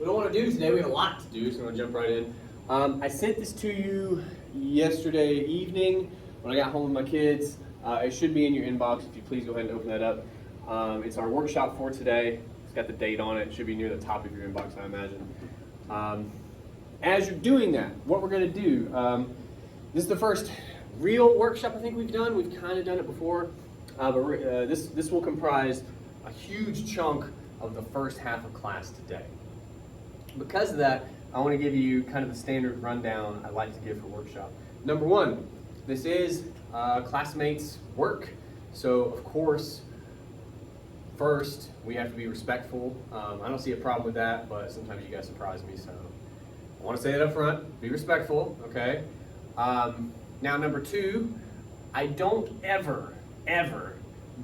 we don't want to do today. We have a lot to do, so I'm going to jump right in. I sent this to you yesterday evening when I got home with my kids. It should be in your inbox. If you please go ahead and open that up. It's our workshop for today. It's got the date on it. It should be near the top of your inbox, I imagine. As you're doing that, what we're going to do, this is the first real workshop I think we've done. We've kind of done it before, but this will comprise a huge chunk of the first half of class today. Because of that, I want to give you kind of the standard rundown I like to give for workshop. Number one, this is classmates' work, so of course, first we have to be respectful. I don't see a problem with that, but sometimes you guys surprise me, so I want to say that up front. Be respectful, okay? Now, number two, I don't ever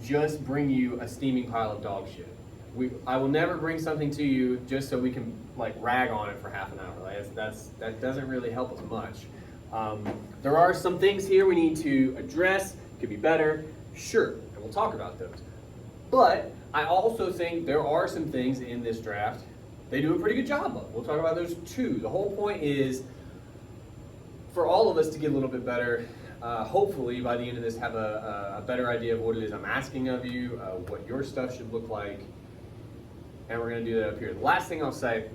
just bring you a steaming pile of dog shit. I will never bring something to you just so we can like rag on it for half an hour. Like, that doesn't really help us much. There are some things here we need to address, could be better, sure, and we'll talk about those. But I also think there are some things in this draft they do a pretty good job of. We'll talk about those too. The whole point is for all of us to get a little bit better. Hopefully by the end of this have a better idea of what it is I'm asking of you, what your stuff should look like, and we're going to do that up here. The last thing I'll say,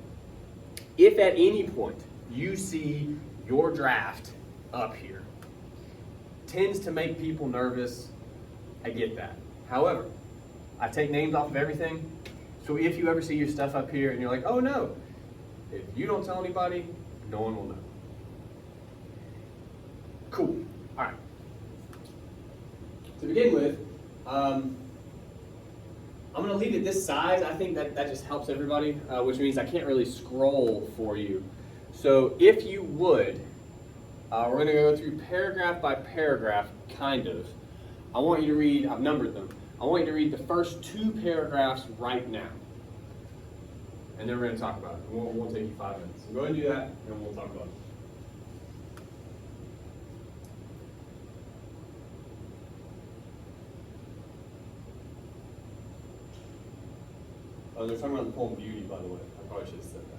if at any point you see your draft up here, tends to make people nervous, I get that. However, I take names off of everything, so if you ever see your stuff up here and you're like, oh no, if you don't tell anybody, no one will know. Cool. All right. To begin with, I'm going to leave it this size. I think that just helps everybody, which means I can't really scroll for you. So if you would, we're going to go through paragraph by paragraph, kind of. I want you to read, I've numbered them, I want you to read the first 2 paragraphs right now. And then we're going to talk about it. It won't take you 5 minutes. So go ahead and do that, and we'll talk about it. Oh, they're talking about the poem Beauty, by the way. I probably should have said that.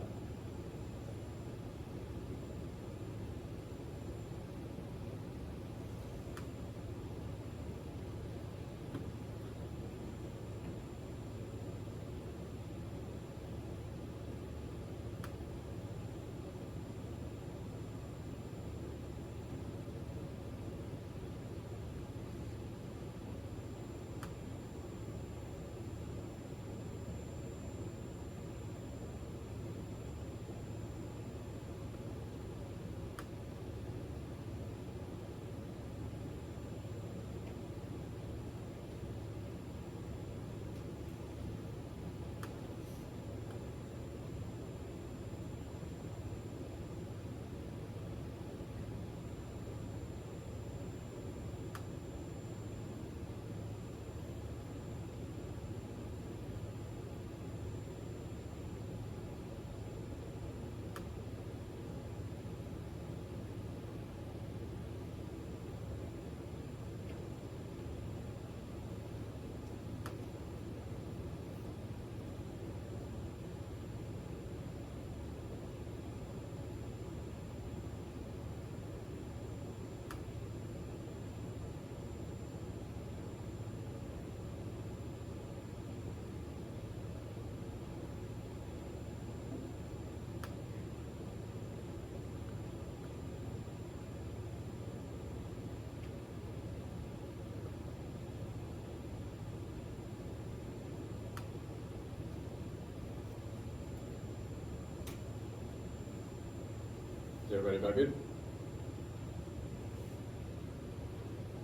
Is everybody about good?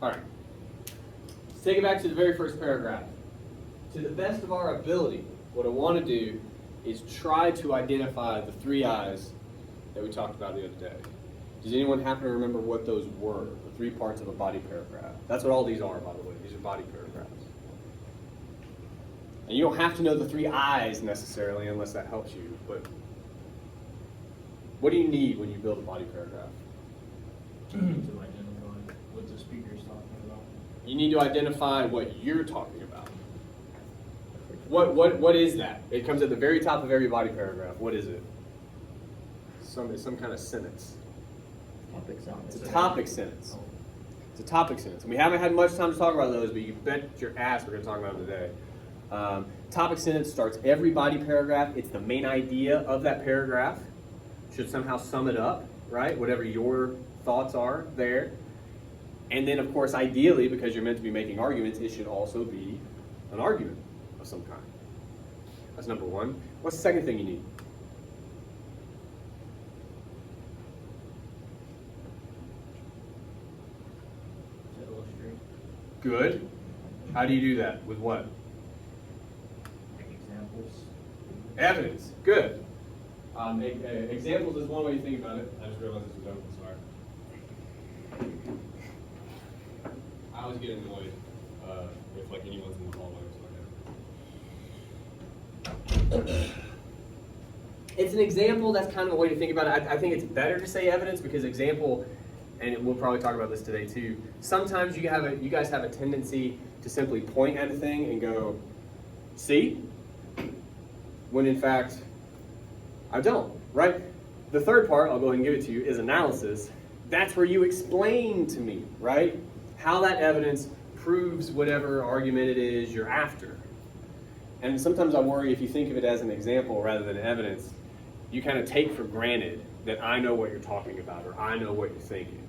All right. Let's take it back to the very first paragraph. To the best of our ability, what I want to do is try to identify the 3 I's that we talked about the other day. Does anyone happen to remember what those were? The 3 parts of a body paragraph. That's what all these are, by the way. These are body paragraphs. And you don't have to know the 3 I's necessarily unless that helps you, but what do you need when you build a body paragraph? To identify what the speaker is talking about. You need to identify what you're talking about. What is that? It comes at the very top of every body paragraph. What is it? Some kind of sentence. Topic sentence. It's a topic sentence. It's a topic sentence. And we haven't had much time to talk about those, but you bet your ass we're going to talk about them today. Topic sentence starts every body paragraph. It's the main idea of that paragraph. Should somehow sum it up, right? Whatever your thoughts are there. And then, of course, ideally, because you're meant to be making arguments, it should also be an argument of some kind. That's number one. What's the second thing you need? To illustrate, Good. How do you do that? With what? like examples. Evidence. Good. Examples is one way to think about it. I just realized this was open, sorry. I always get annoyed if like anyone's in the hallway or something. It's an example. That's kind of a way to think about it. I think it's better to say evidence because example, and we'll probably talk about this today too. Sometimes you guys have a tendency to simply point at a thing and go, "See," when in fact I don't. Right? The third part, I'll go ahead and give it to you, is analysis. That's where you explain to me, right, how that evidence proves whatever argument it is you're after. And sometimes I worry if you think of it as an example rather than evidence, you kind of take for granted that I know what you're talking about or I know what you're thinking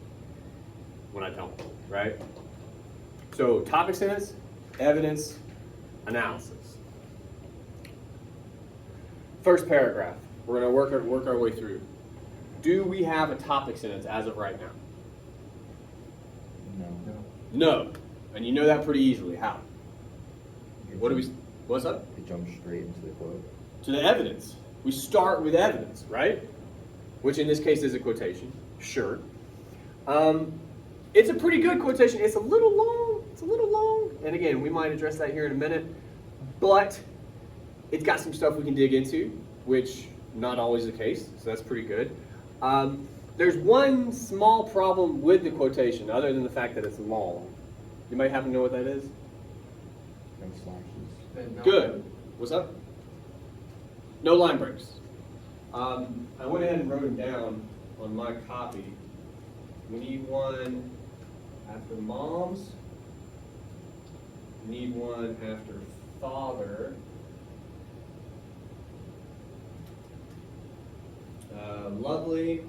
when I don't, right? So topic sentence, evidence, analysis. First paragraph, we're going to work our way through. Do we have a topic sentence as of right now? No. No. And you know that pretty easily. How? What's up? We jump straight into the quote. To the evidence. We start with evidence, right? Which in this case is a quotation. Sure. It's a pretty good quotation. It's a little long. And again, we might address that here in a minute. But it's got some stuff we can dig into, which not always the case. So that's pretty good. There's one small problem with the quotation, other than the fact that it's long. You might happen to know what that is? No slashes. Good. What's up? No line breaks. I went ahead and wrote them down on my copy. We need one after moms. We need one after father. Lovely.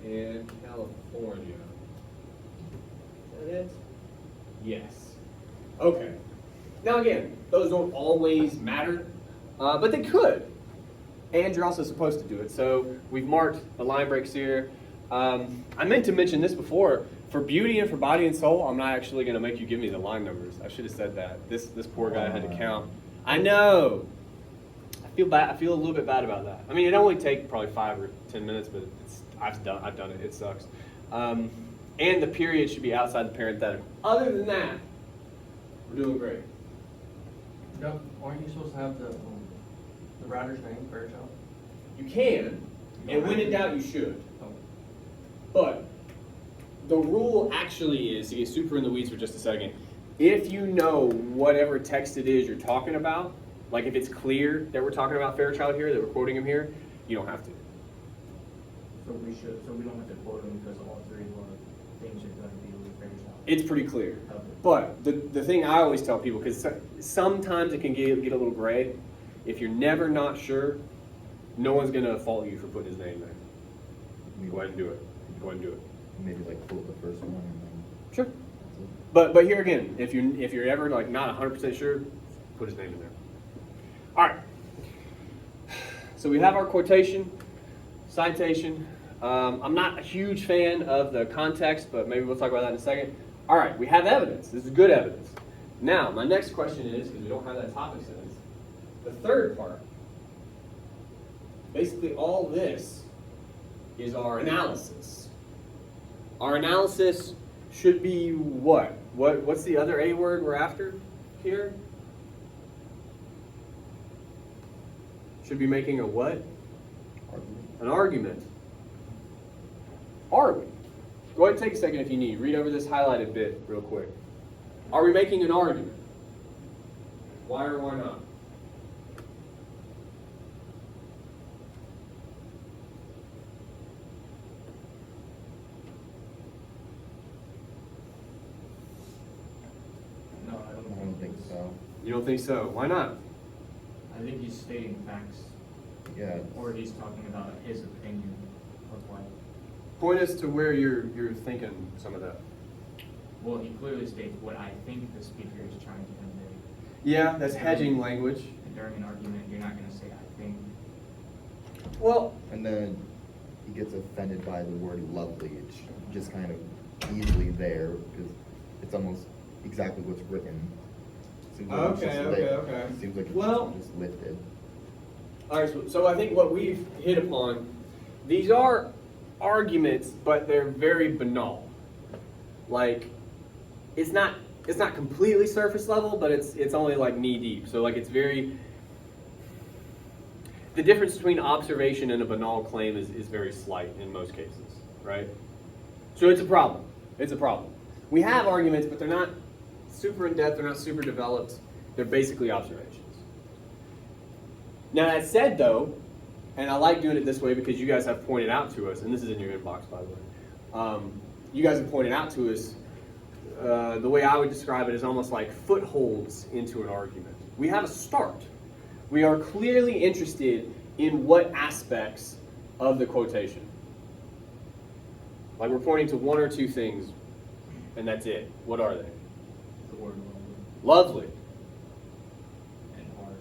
And California. Is that it? Yes. Okay. Now again, those don't always matter, but they could. And you're also supposed to do it. So we've marked the line breaks here. I meant to mention this before. For beauty and for body and soul, I'm not actually going to make you give me the line numbers. I should have said that. This poor guy had to count. I know. I feel bad. I feel a little bit bad about that. I mean, it only take probably 5 or 10 minutes, but I've done it. It sucks. And the period should be outside the parenthetical. Other than that, we're doing great. No, aren't you supposed to have the writer's name, Fairchild? You can, and when in doubt, you should. Oh. But the rule actually is, to get super in the weeds for just a second, if you know whatever text it is you're talking about, like if it's clear that we're talking about Fairchild here, that we're quoting him here, you don't have to. So we don't have to quote him because all three of our things are going to be with Fairchild. It's pretty clear. Okay. But the thing I always tell people, because sometimes it can get a little gray, if you're never not sure, no one's going to fault you for putting his name there. Go ahead and do it. Go ahead and do it. Maybe like quote the first one and then Sure. that's it. But here again, if you're ever like not 100% sure, put his name in there. All right. So we have our quotation, citation. I'm not a huge fan of the context, but maybe we'll talk about that in a second. All right, we have evidence. This is good evidence. Now, my next question is, because we don't have that topic sentence, the third part. Basically, all this is our analysis. Our analysis should be what? What's the other A word we're after here? Should be making a what? Argument. An argument. Are we? Go ahead and take a second if you need. Read over this highlighted bit real quick. Are we making an argument? Why or why not? No, I I don't think so. You don't think so? Why not? I think he's stating facts, Yeah, or he's talking about his opinion of life. Point us to where you're thinking some of that. Well, he clearly states what I think the speaker is trying to convey. Yeah, that's hedging language. And during an argument, you're not gonna say, I think. Well, and then he gets offended by the word lovely. It's just kind of easily there because it's almost exactly what's written. Seems like it's just Okay. Seems like it's Well- just lifted. all right, so I think what we've hit upon, these are arguments, but they're very banal. Like, it's not completely surface level, but it's only like knee deep. So like it's very, the difference between observation and a banal claim is very slight in most cases, right? So it's a problem. It's a problem. We have arguments, but they're not super in depth, they're not super developed. They're basically observations. Now that said though, and I like doing it this way because you guys have pointed out to us, and this is in your inbox by the way, you guys have pointed out to us the way I would describe it is almost like footholds into an argument. We have a start. We are clearly interested in what aspects of the quotation. Like we're pointing to one or two things, and that's it. What are they? The word lovely Lovely. and hard.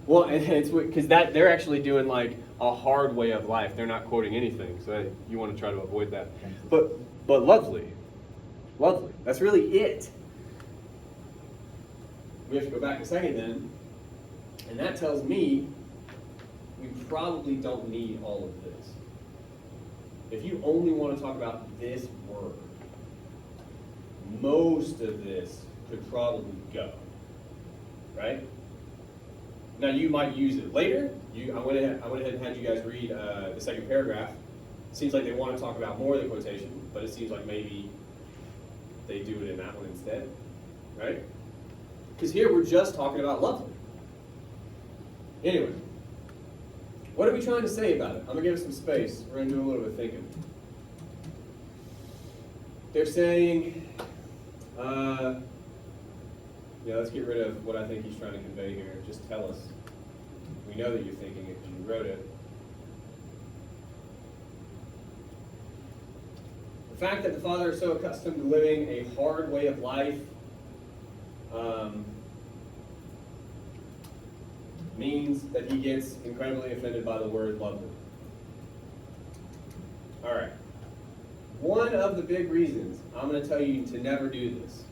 Well, and it's because that they're actually doing like a hard way of life. They're not quoting anything, so you want to try to avoid that. But lovely. Lovely. That's really it. We have to go back a second then. And that tells me we probably don't need all of this. If you only want to talk about this word, most of this could probably go. Right? Now you might use it later. I went ahead and had you guys read the second paragraph. Seems like they want to talk about more of the quotation, but it seems like maybe they do it in that one instead, right? Because here we're just talking about lovely. Anyway, what are we trying to say about it? I'm going to give it some space. We're going to do a little bit of thinking. They're saying, yeah, let's get rid of what I think he's trying to convey here. Just tell us. We know that you're thinking it because you wrote it. The fact that the father is so accustomed to living a hard way of life means that he gets incredibly offended by the word lovely. All right. One of the big reasons I'm going to tell you to never do this.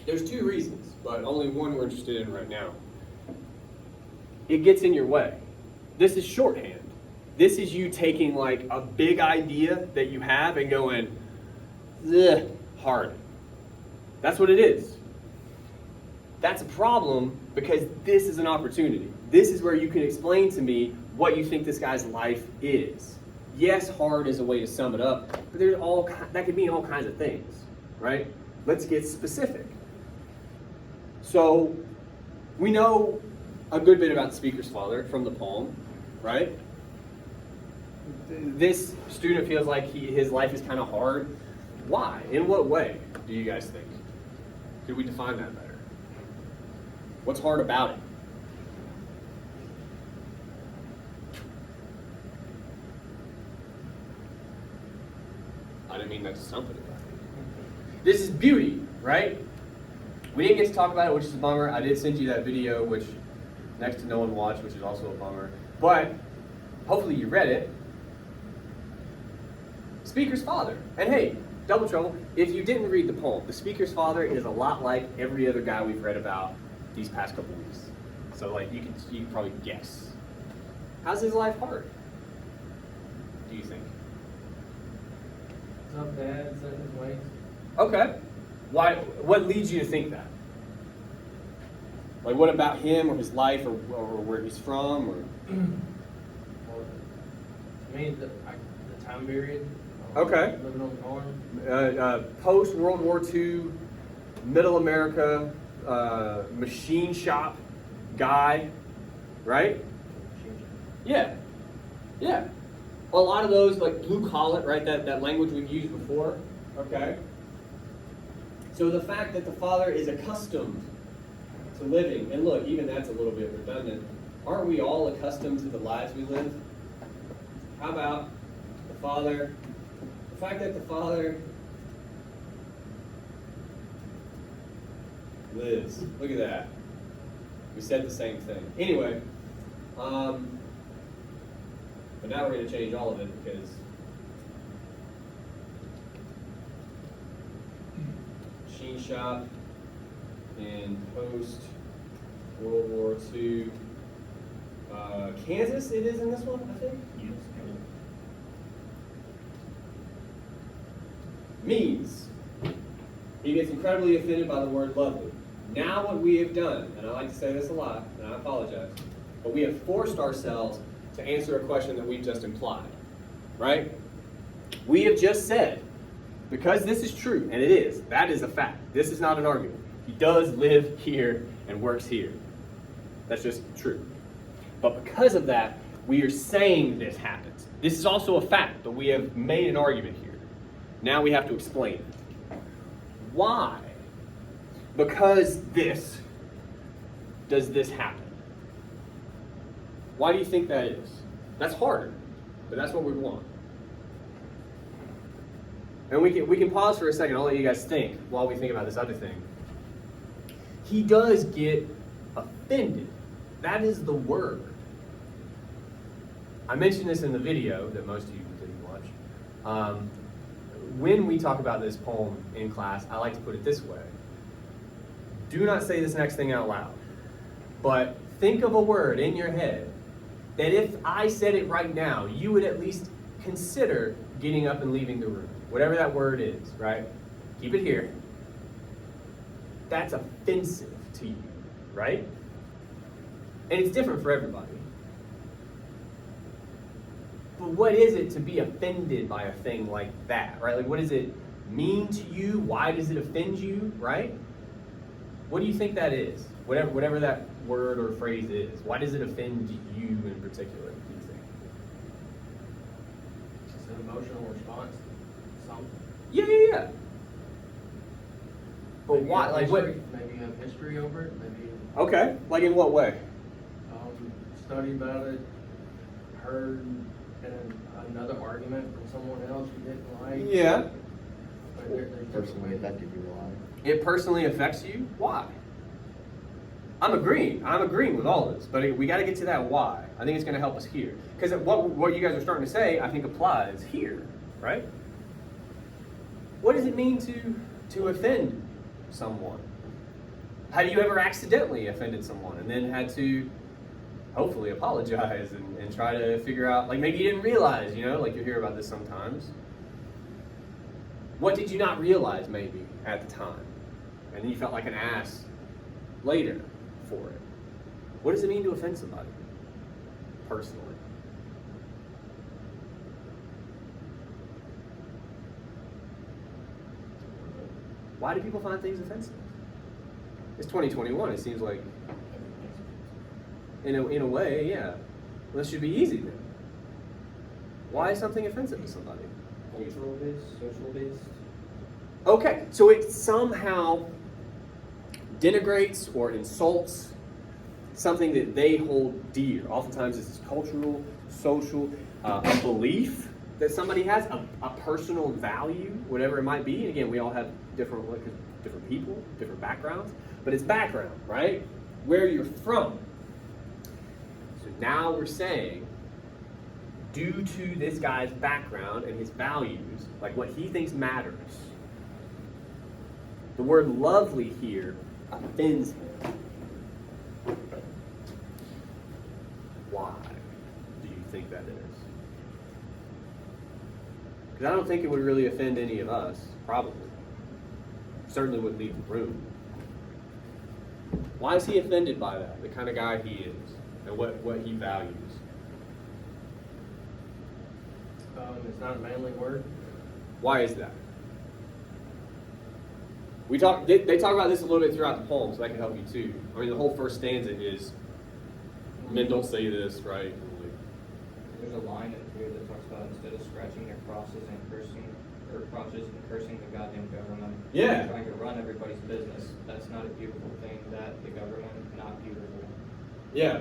There's two reasons, but only one we're interested in right now. It gets in your way. This is shorthand. This is you taking like a big idea that you have and going, ugh, hard. That's what it is. That's a problem because this is an opportunity. This is where you can explain to me what you think this guy's life is. Yes, hard is a way to sum it up, but there's that could mean all kinds of things, right? Let's get specific. So we know a good bit about the speaker's father from the poem, right? This student feels like his life is kind of hard. Why? In what way do you guys think? Could we define that better? What's hard about it? I didn't mean that to something about it. This is beauty, right? We didn't get to talk about it, which is a bummer. I did send you that video, which next to no one watched, which is also a bummer. But hopefully you read it. Speaker's father. And hey, double trouble, if you didn't read the poem, the speaker's father is a lot like every other guy we've read about these past couple weeks. So like you can probably guess. How's his life hard? Do you think? It's not bad, it's not his ways. Okay. Why? What leads you to think that? Like what about him or his life or where he's from or? Or, to me, the time period. Okay. Living on the farm. Post World War II middle America, machine shop guy, right? Yeah, yeah. A lot of those, like blue collar, right? That language we've used before, okay? So the fact that the father is accustomed to living, and look, even that's a little bit redundant. Aren't we all accustomed to the lives we live? How about the fact that the father lives. Look at that. We said the same thing. Anyway, but now we're going to change all of it because machine shop in post World War II. Kansas, it is in this one, I think. Yes. Means he gets incredibly offended by the word lovely. Now what we have done, and I like to say this a lot, and I apologize, but we have forced ourselves to answer a question that we've just implied, right? We have just said, because this is true, and it is, that is a fact. This is not an argument. He does live here and works here. That's just true. But because of that, we are saying this happens. This is also a fact, but we have made an argument here. Now we have to explain it. Why? Because does this happen? Why do you think that is? That's harder, but that's what we want. And we can pause for a second. I'll let you guys think while we think about this other thing. He does get offended. That is the word. I mentioned this in the video that most of you didn't watch. When we talk about this poem in class, I like to put it this way. Do not say this next thing out loud, but think of a word in your head that if I said it right now, you would at least consider getting up and leaving the room. Whatever that word is, right? Keep it here. That's offensive to you, right? And it's different for everybody. But what is it to be offended by a thing like that, right? Like, what does it mean to you? Why does it offend you, right? What do you think that is? Whatever that word or phrase is, why does it offend you in particular, do you think? It's an emotional response to something. Yeah. But Maybe why? you have Like what? history, maybe you have history over it. Maybe Okay. Like in what way? study about it. Heard another argument from someone else you didn't like. Yeah. But there's different Personally ways. affected your life. It personally affects you? Why? I'm agreeing with all this, but we got to get to that why. I think it's going to help us here. Because what you guys are starting to say, I think applies here, right? What does it mean to offend someone? Have you ever accidentally offended someone and then had to hopefully apologize and try to figure out, like maybe you didn't realize, like you hear about this sometimes. What did you not realize maybe at the time? And then you felt like an ass later for it. What does it mean to offend somebody personally? Why do people find things offensive? It's 2021, it seems like, in a way, yeah. Well, this should be easy then. Why is something offensive to somebody? Cultural based, social based. Okay, so it somehow denigrates or insults something that they hold dear. Oftentimes it's cultural, social, a belief that somebody has, a personal value, whatever it might be. And again, we all have different people, different backgrounds, but it's background, right? Where you're from. So now we're saying, due to this guy's background and his values, like what he thinks matters, the word lovely here offends him. Why do you think that is? Because I don't think it would really offend any of us, probably. Certainly wouldn't leave the room. Why is he offended by that, the kind of guy he is, and what he values? It's not a manly word. Why is that? They talk about this a little bit throughout the poem, so that can help you too. I mean, the whole first stanza is, men don't say this, right? There's a line in here that talks about instead of scratching their crosses and cursing the goddamn government. Yeah. Trying to run everybody's business. That's not a beautiful thing. That the government, not beautiful. Yeah.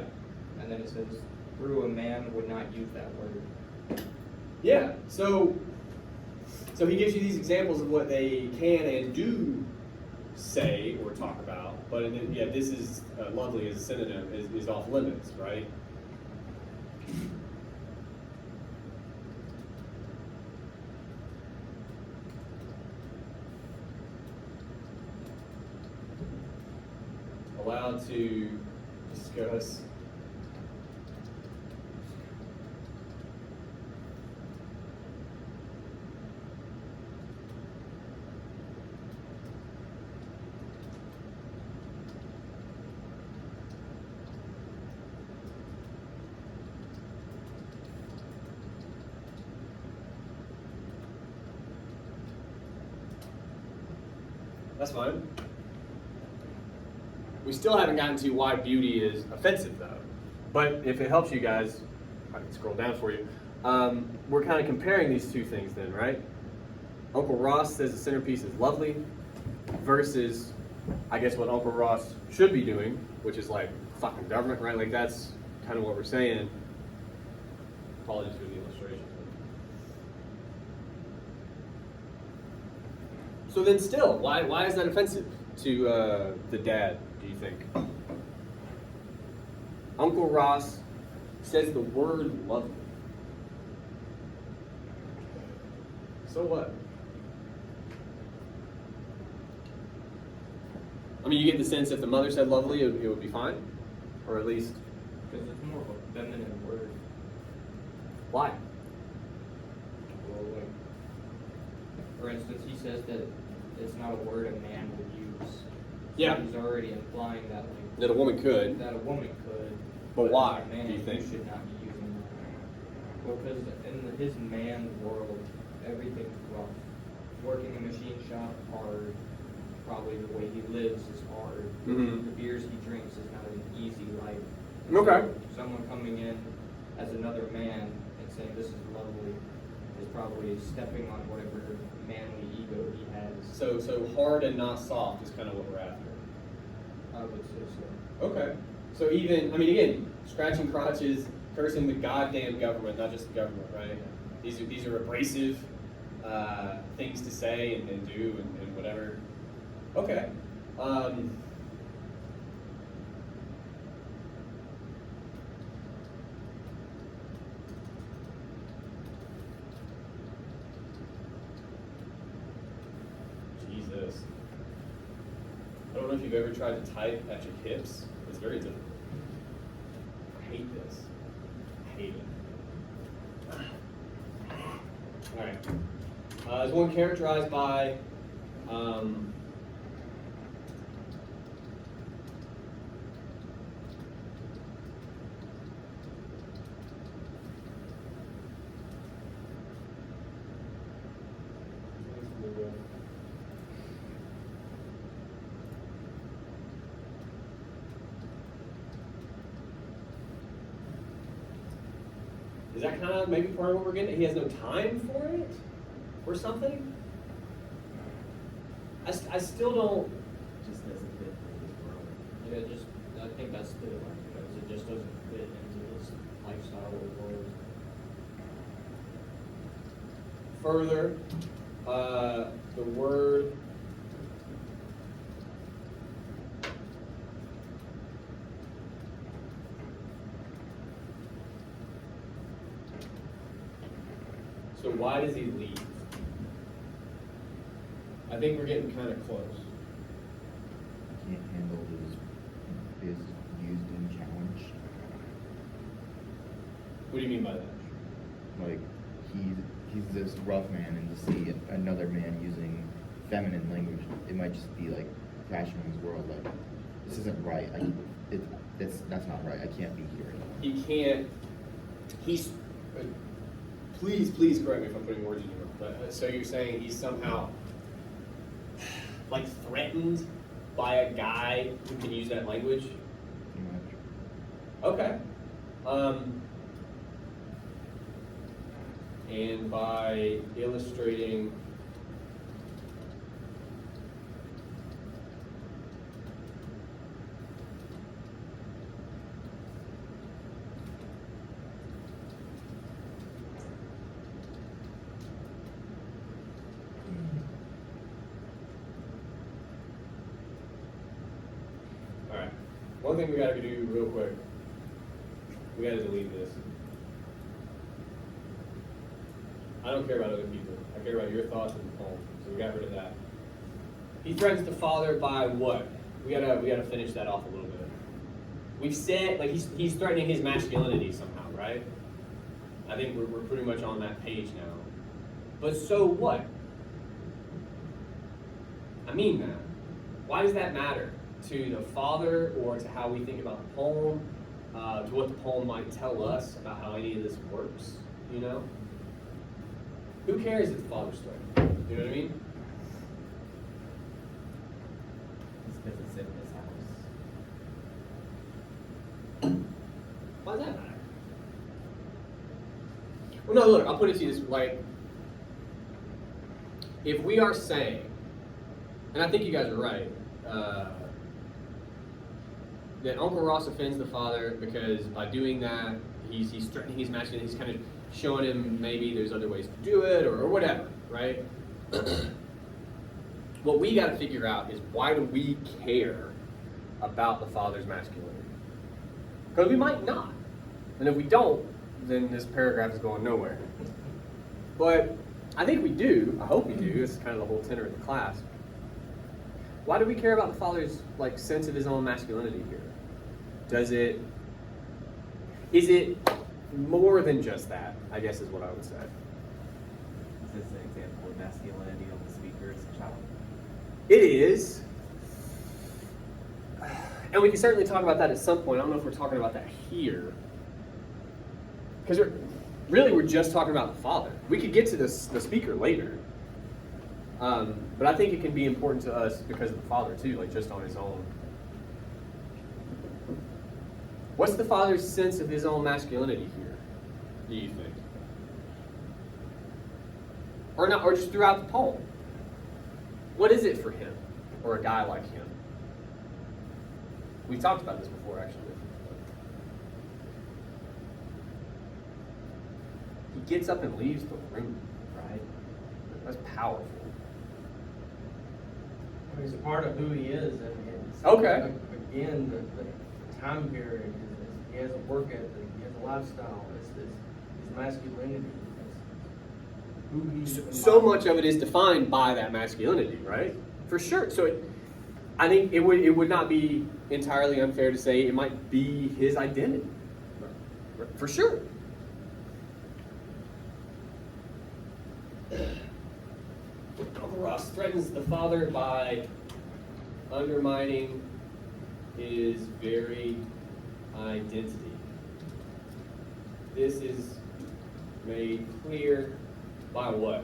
And then it says, through a man would not use that word. Yeah. So he gives you these examples of what they can and do say or talk about, but yeah, this is lovely as a synonym is off limits, right? Allowed to discuss That's fine. We still haven't gotten to why beauty is offensive, though. But if it helps you guys, I can scroll down for you. We're kind of comparing these two things then, right? Uncle Ross says the centerpiece is lovely versus, I guess, what Uncle Ross should be doing, which is like fucking government, right? Like that's kind of what we're saying. Apologies for the illustration. So then still, why is that offensive to the dad, do you think? Uncle Ross says the word lovely. So what? I mean, you get the sense if the mother said lovely, it would be fine? Or at least... Because it's more of a feminine word. Why? Well, like, for instance, he says that it's not a word a man would use. Yeah. So he's already implying that, like, That a woman could. that a woman could. But why, as a man, do you think? should not be using that. Well, because in his man world, everything's rough. Working a machine shop, hard. Probably the way he lives is hard. Mhm. The beers he drinks is not an easy life. Okay. So someone coming in as another man and saying this is lovely is probably stepping on whatever manly ego he has. So hard and not soft is kind of what we're after. I would say so. Okay. So even, I mean, again, scratching crotches, cursing the goddamn government, not just the government, right? These are abrasive things to say and do and whatever. Okay. Jesus. I don't know if you've ever tried to type at your hips. It's very difficult. I hate this. I hate it. Alright. Is one characterized by is that kind of maybe part of what we're getting? He has no time for it? Or something? I still don't. Just doesn't fit in his world. Yeah, I think that's the because it just doesn't fit into his lifestyle or world. Further, the word so why does he leave? I think we're getting kind of close. Can't handle his used and challenged. What do you mean by that? Like he's this rough man, and to see another man using feminine language, it might just be like flashing in his world. Like this isn't right. That's not right. I can't be here anymore. He can't. He's. Please correct me if I'm putting words in your mouth. But so you're saying he's somehow like threatened by a guy who can use that language? Pretty much. Okay. And by illustrating Alright. One thing we gotta do real quick. We gotta delete this. I don't care about other people. I care about your thoughts and the poem. So we got rid of that. He threatens the father by what? We gotta finish that off a little bit. We've said like he's threatening his masculinity somehow, right? I think we're pretty much on that page now. But so what? I mean that. Why does that matter to the father or to how we think about the poem, to what the poem might tell us about how any of this works, you know? Who cares if the father's threatened? You know what I mean? It's because it's in his house. Why does that matter? Well, no, look, I'll put it to you this way. If we are saying, and I think you guys are right, that Uncle Ross offends the father because by doing that, he's threatening his masculinity, he's kind of showing him maybe there's other ways to do it or whatever, right? What we got to figure out is why do we care about the father's masculinity? Because we might not. And if we don't, then this paragraph is going nowhere. But I think we do. I hope we do. This is kind of the whole tenor of the class. Why do we care about the father's like sense of his own masculinity here? Is it more than just that, I guess is what I would say. Is this an example of masculinity on the speaker's child? It is. And we can certainly talk about that at some point. I don't know if we're talking about that here. Because we're just talking about the father. We could get to the speaker later. But I think it can be important to us because of the father too, like just on his own. What's the father's sense of his own masculinity here, do you think? Or not, or just throughout the poem? What is it for him, or a guy like him? We've talked about this before, actually. He gets up and leaves the room, right? That's powerful. He's a part of who he is, and it's, Okay. Again, the time period is he has a work ethic, he has a lifestyle. It's his masculinity. It's who he is. So much of it is defined by that masculinity, right? For sure. So I think it would not be entirely unfair to say it might be his identity. For sure. Uncle Ross threatens the father by undermining his very identity. This is made clear by what?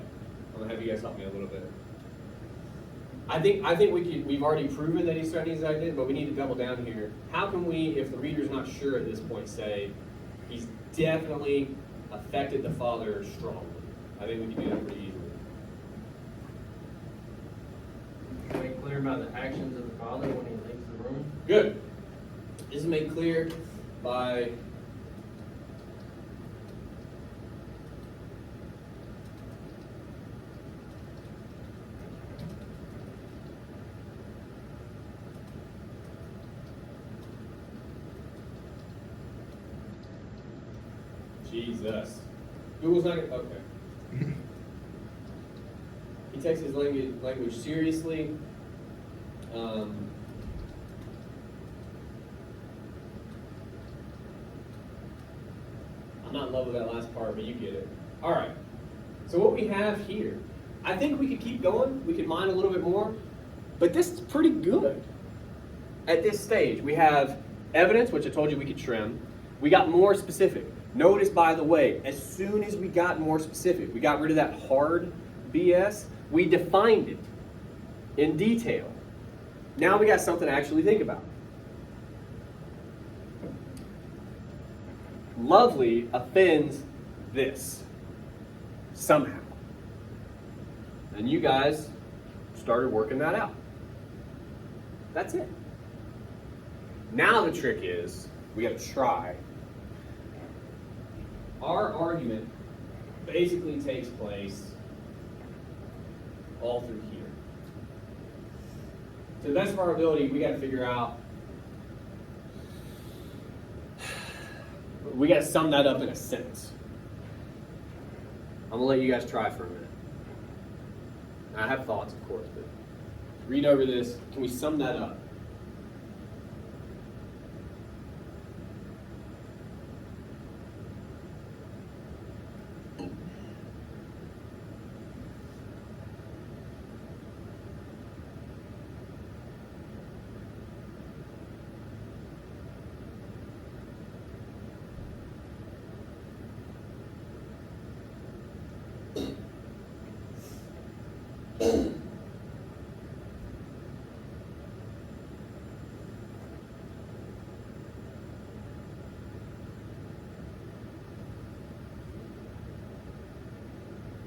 I'm gonna have you guys help me a little bit. I think we've already proven that he's threatening his identity, but we need to double down here. How can we, if the reader's not sure at this point, say he's definitely affected the father strongly? I think we can do that pretty easily. Made clear by the actions of the father when he leaves the room. Good. This is made clear by Jesus. Google's not gonna, okay. He takes his language seriously. I'm not in love with that last part, but you get it. All right. So what we have here, I think we could keep going. We could mine a little bit more, but this is pretty good. At this stage, we have evidence, which I told you we could trim. We got more specific. Notice, by the way, as soon as we got more specific, we got rid of that hard BS. We defined it. in detail. Now we got something to actually think about. Lovely offends this somehow. And you guys started working that out. That's it. Now the trick is we got to try. Our argument basically takes place all through here. To the best of our ability, we got to figure out, we got to sum that up in a sentence. I'm going to let you guys try for a minute. I have thoughts, of course, but read over this. Can we sum that up?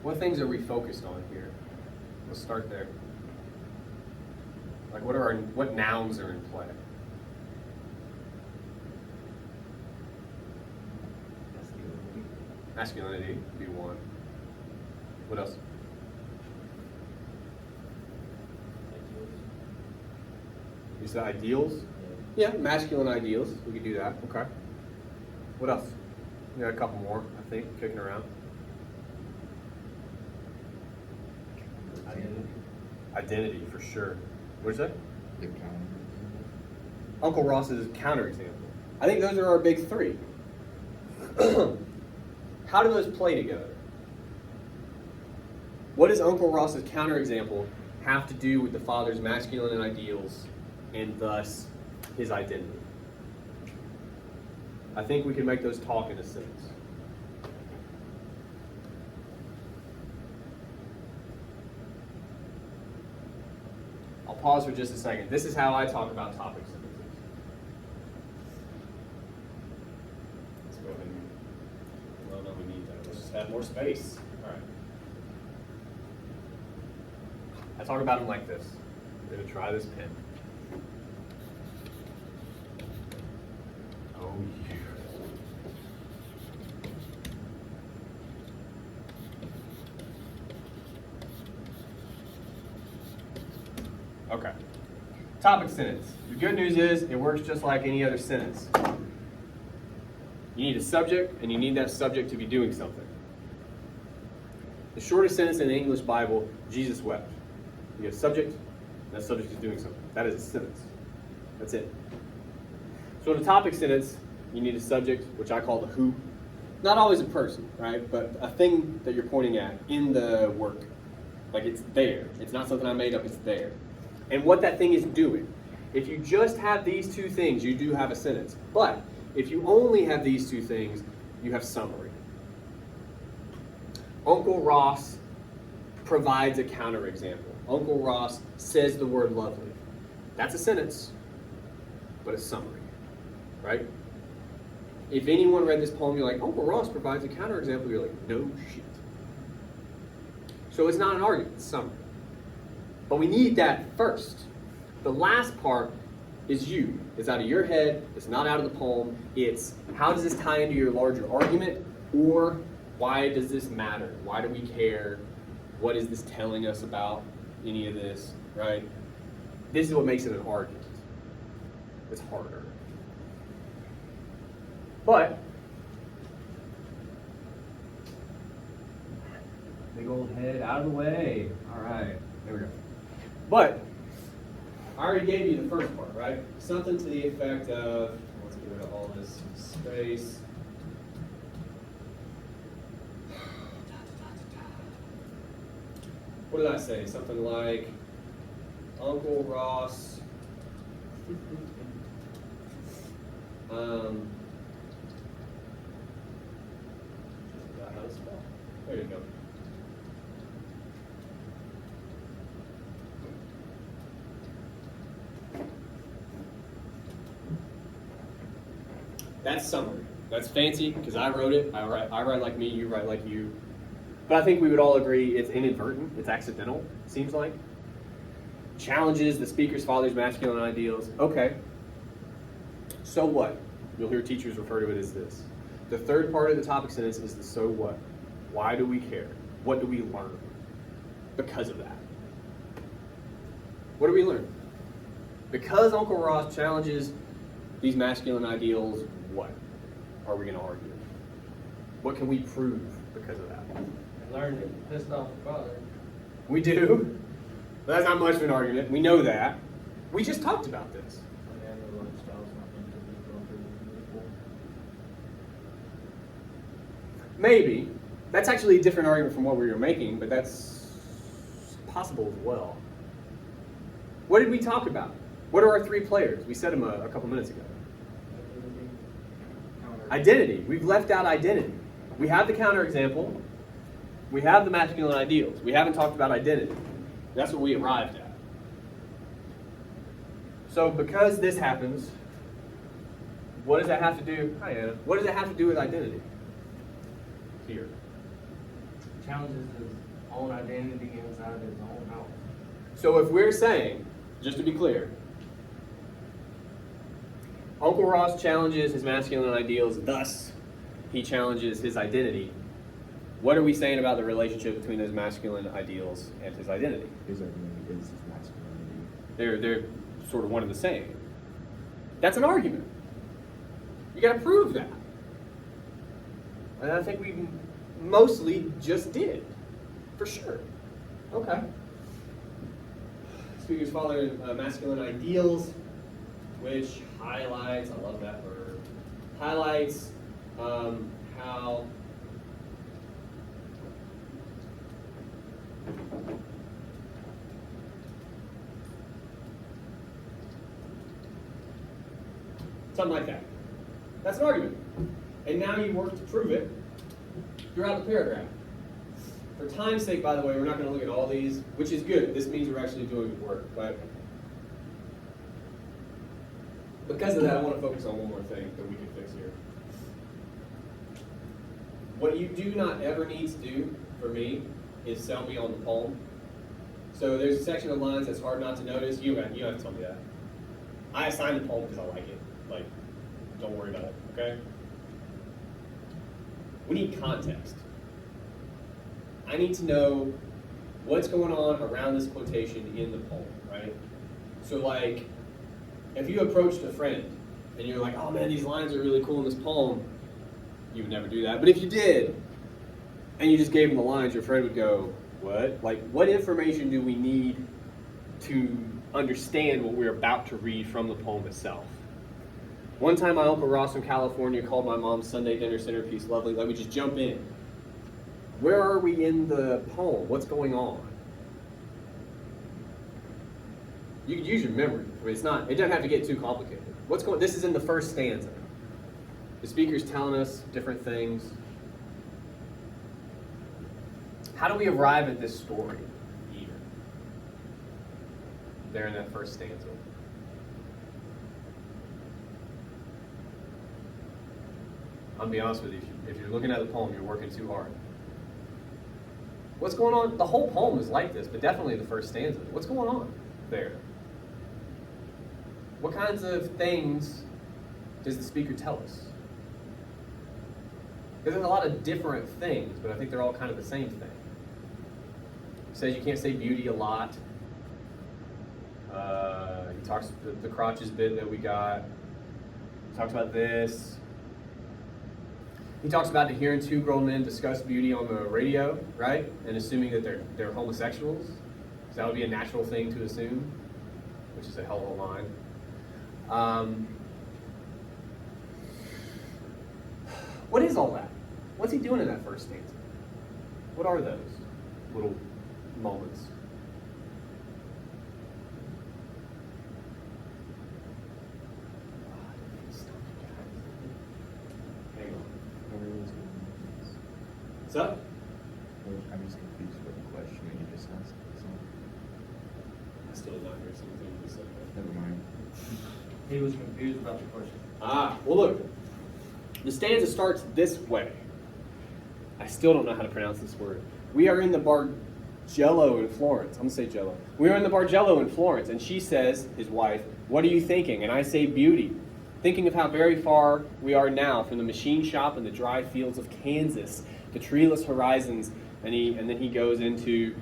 What things are we focused on here? Let's start there. Like what nouns are in play? Masculinity would be one. What else? You said ideals? Yeah, masculine ideals. We could do that. Okay. What else? We got a couple more, I think, kicking around. Identity, for sure. What is that? The counter. Uncle Ross's counterexample. I think those are our big three. How do those play together? What does Uncle Ross's counterexample have to do with the father's masculine ideals and thus his identity? I think we can make those talk in a sentence. I'll pause for just a second. This is how I talk about topic sentences. Let's go ahead and, well, no, we need that. Let's just have more space. All right. I talk about them like this. I'm going to try this pen. Oh, yeah. Okay. Topic sentence. The good news is it works just like any other sentence. You need a subject, and you need that subject to be doing something. The shortest sentence in the English Bible, Jesus wept. You have a subject, and that subject is doing something. That is a sentence. That's it. So in a topic sentence, you need a subject, which I call the who. Not always a person, right? But a thing that you're pointing at in the work. Like it's there. It's not something I made up, it's there. And what that thing is doing. If you just have these two things, you do have a sentence. But if you only have these two things, you have summary. Uncle Ross provides a counterexample. Uncle Ross says the word lovely. That's a sentence, but it's summary, right? If anyone read this poem, you're like, Uncle Ross provides a counterexample, you're like, no shit. So it's not an argument, it's summary. But we need that first. The last part is you. It's out of your head, it's not out of the poem. It's how does this tie into your larger argument, or why does this matter? Why do we care? What is this telling us about any of this, right? This is what makes it an argument. It's harder. But, big old head out of the way. All right, there we go. But, I already gave you the first part, right? Something to the effect of, let's get rid of all this space. What did I say? Something like, Uncle Ross, forgot how to spell. There you go. That's summary. That's fancy because I wrote it. I write like me, you write like you. But I think we would all agree it's inadvertent, it's accidental, seems like. Challenges the speaker's father's masculine ideals. Okay. So what? You'll hear teachers refer to it as this. The third part of the topic sentence is the so what. Why do we care? What do we learn because of that? What do we learn? Because Uncle Ross challenges these masculine ideals, what are we going to argue? What can we prove because of that? I learned that you pissed off your father. We do. But that's not much of an argument. We know that. We just talked about this. A manly lifestyle is not meant to be going through people. Maybe. That's actually a different argument from what we were making, but that's possible as well. What did we talk about? What are our three players? We said them a couple minutes ago. Identity. We've left out identity. We have the counterexample. We have the masculine ideals. We haven't talked about identity. That's what we arrived at. So because this happens, what does that have to do? Hi, Anna. What does it have to do with identity? Here. Challenges his own identity inside his own house. So if we're saying, just to be clear, Uncle Ross challenges his masculine ideals, thus he challenges his identity. What are we saying about the relationship between those masculine ideals and his identity? His identity is his masculinity. They're sort of one and the same. That's an argument. You got to prove that. And I think we mostly just did, for sure. Okay. Speaker's father, masculine ideals, which highlights, I love that word, highlights how something like that. That's an argument. And now you work to prove it throughout the paragraph. For time's sake, by the way, we're not going to look at all these, which is good. This means we're actually doing good work. But because of that, I want to focus on one more thing that we can fix here. What you do not ever need to do, for me, is sell me on the poem. So there's a section of lines that's hard not to notice. You don't have to tell me that. I assigned the poem because I like it. Like, don't worry about it, okay? We need context. I need to know what's going on around this quotation in the poem, right? So like, if you approached a friend and you're like, oh man, these lines are really cool in this poem, you would never do that. But if you did, and you just gave them the lines, your friend would go, what? Like, what information do we need to understand what we're about to read from the poem itself? One time my Uncle Ross from California called my mom's Sunday dinner centerpiece lovely. Let me just jump in. Where are we in the poem? What's going on? You could use your memory. I mean, it doesn't have to get too complicated. This is in the first stanza. The speaker's telling us different things. How do we arrive at this story here? There in that first stanza. I'll be honest with you, if you're looking at the poem, you're working too hard. What's going on? The whole poem is like this, but definitely the first stanza. What's going on there? What kinds of things does the speaker tell us? Because there's a lot of different things, but I think they're all kind of the same thing. He says you can't say beauty a lot. He talks the crotches bit that we got. He talks about this. He talks about hearing two grown men discuss beauty on the radio, right? And assuming that they're homosexuals. So that would be a natural thing to assume, which is a hell of a line. What is all that? What's he doing in that first stanza? What are those little moments? Hang on. What's up? I'm just confused with the question that you just asked. So, I still did not hear something you said. never mind. He was confused about the question. Well look, The stanza starts this way. I still don't know how to pronounce this word. We are in the Bargello in Florence. I'm going to say Jello. We are in the Bargello in Florence, and she says, his wife, "What are you thinking?" And I say, "Beauty. Thinking of how very far we are now from the machine shop and the dry fields of Kansas, the treeless horizons," and then he goes into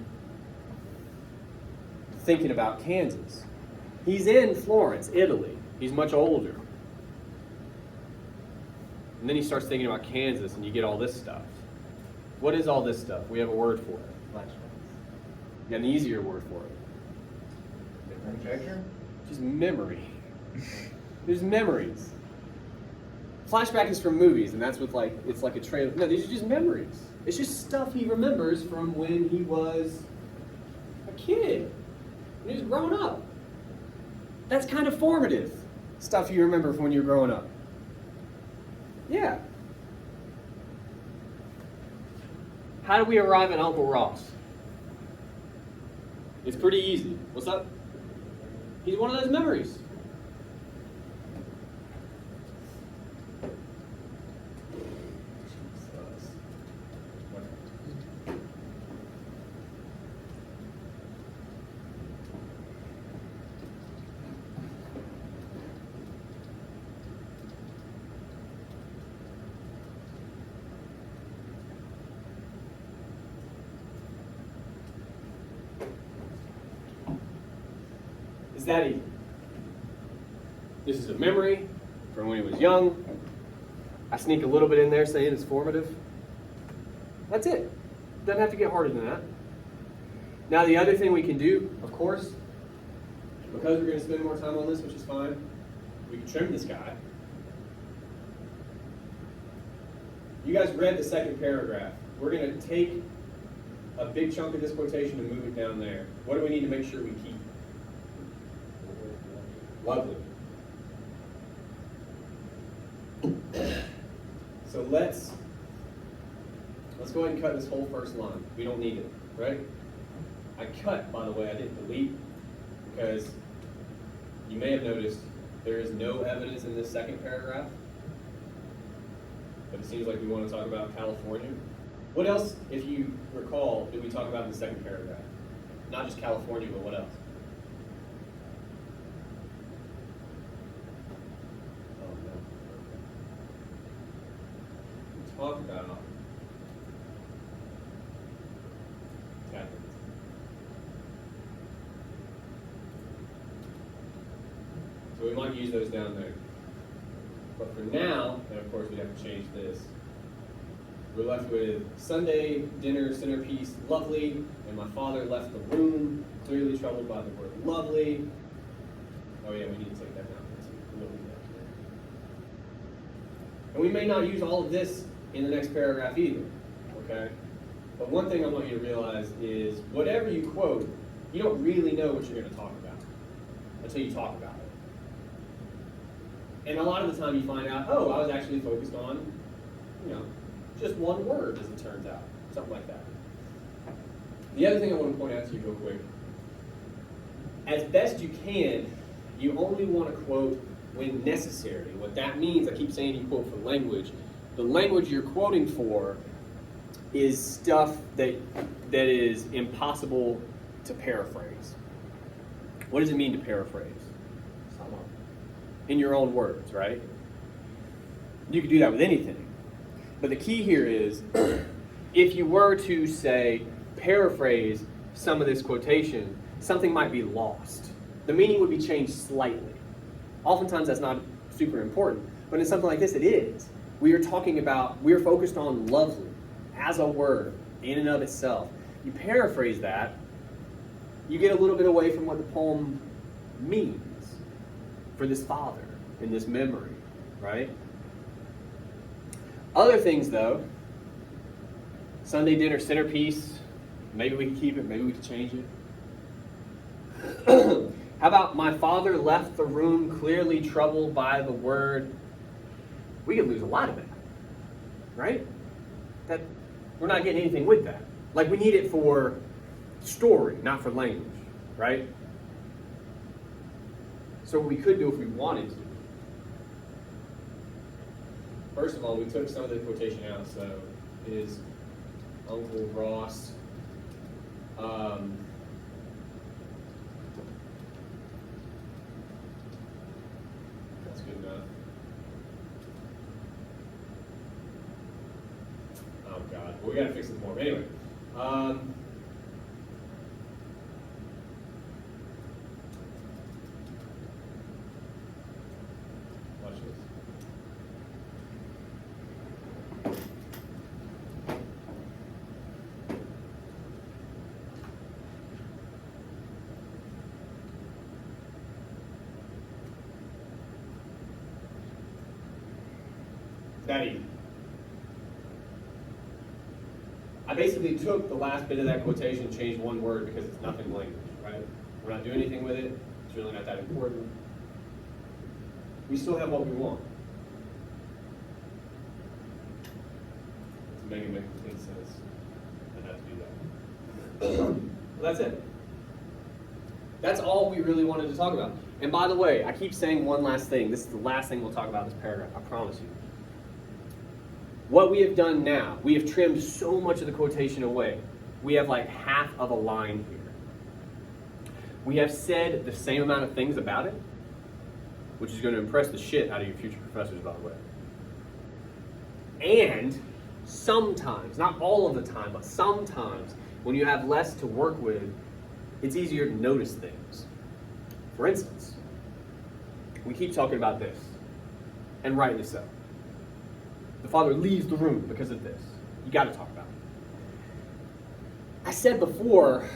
thinking about Kansas. He's in Florence, Italy. He's much older. And then he starts thinking about Kansas, and you get all this stuff. What is all this stuff? We have a word for it. Flashbacks. Got an easier word for it. Conjecture? Just memory. There's memories. Flashback is from movies, and that's with it's like a trailer. No, these are just memories. It's just stuff he remembers from when he was a kid, when he was growing up. That's kind of formative stuff you remember from when you were growing up. Yeah. How do we arrive at Uncle Ross? It's pretty easy. What's up? He's one of those memories. Is that easy? This is a memory from when he was young. I sneak a little bit in there saying it's formative. That's it. Doesn't have to get harder than that. Now the other thing we can do, of course, because we're going to spend more time on this, which is fine, we can trim this guy. You guys read the second paragraph. We're going to take a big chunk of this quotation and move it down there. What do we need to make sure we keep? Lovely. So let's go ahead and cut this whole first line. We don't need it, right? I cut, by the way, I didn't delete, because you may have noticed there is no evidence in this second paragraph, but it seems like we want to talk about California. What else, if you recall, did we talk about in the second paragraph? Not just California, but what else? Talk about tablets. So we might use those down there. But for now, and of course we have to change this, we're left with Sunday dinner centerpiece, lovely, and my father left the room, clearly troubled by the word lovely. Oh yeah, we need to take that down. We'll leave that here. And we may not use all of this in the next paragraph either, okay? But one thing I want you to realize is whatever you quote, you don't really know what you're going to talk about until you talk about it. And a lot of the time you find out, oh, I was actually focused on, just one word, as it turns out, something like that. The other thing I want to point out to you real quick, as best you can, you only want to quote when necessary. What that means, I keep saying you quote for language. The language you're quoting for is stuff that is impossible to paraphrase. What does it mean to paraphrase? In your own words, right? You can do that with anything. But the key here is, if you were to say, paraphrase some of this quotation, something might be lost. The meaning would be changed slightly. Oftentimes that's not super important, but in something like this it is. We are focused on lovely as a word in and of itself. You paraphrase that, you get a little bit away from what the poem means for this father in this memory, right? Other things though, Sunday dinner centerpiece, maybe we can keep it, maybe we can change it. How about my father left the room clearly troubled by the word? We could lose a lot of that, right? That we're not getting anything with that. Like we need it for story, not for language, right? So what we could do if we wanted to, first of all, we took some of the quotation out, so it is Uncle Ross. That's good enough. Oh God, well, we gotta fix this more. But anyway, watch this. That easy. I basically took the last bit of that quotation, changed one word because it's nothing language, right? We're not doing anything with it. It's really not that important. We still have what we want. To make it make complete sense, I have to do that. Well, that's it. That's all we really wanted to talk about. And by the way, I keep saying one last thing. This is the last thing we'll talk about in this paragraph, I promise you. What we have done now, we have trimmed so much of the quotation away. We have like half of a line here. We have said the same amount of things about it, which is going to impress the shit out of your future professors, by the way. And sometimes, not all of the time, but sometimes, when you have less to work with, it's easier to notice things. For instance, we keep talking about this, and rightly so. The father leaves the room because of this. You got to talk about it. I said before,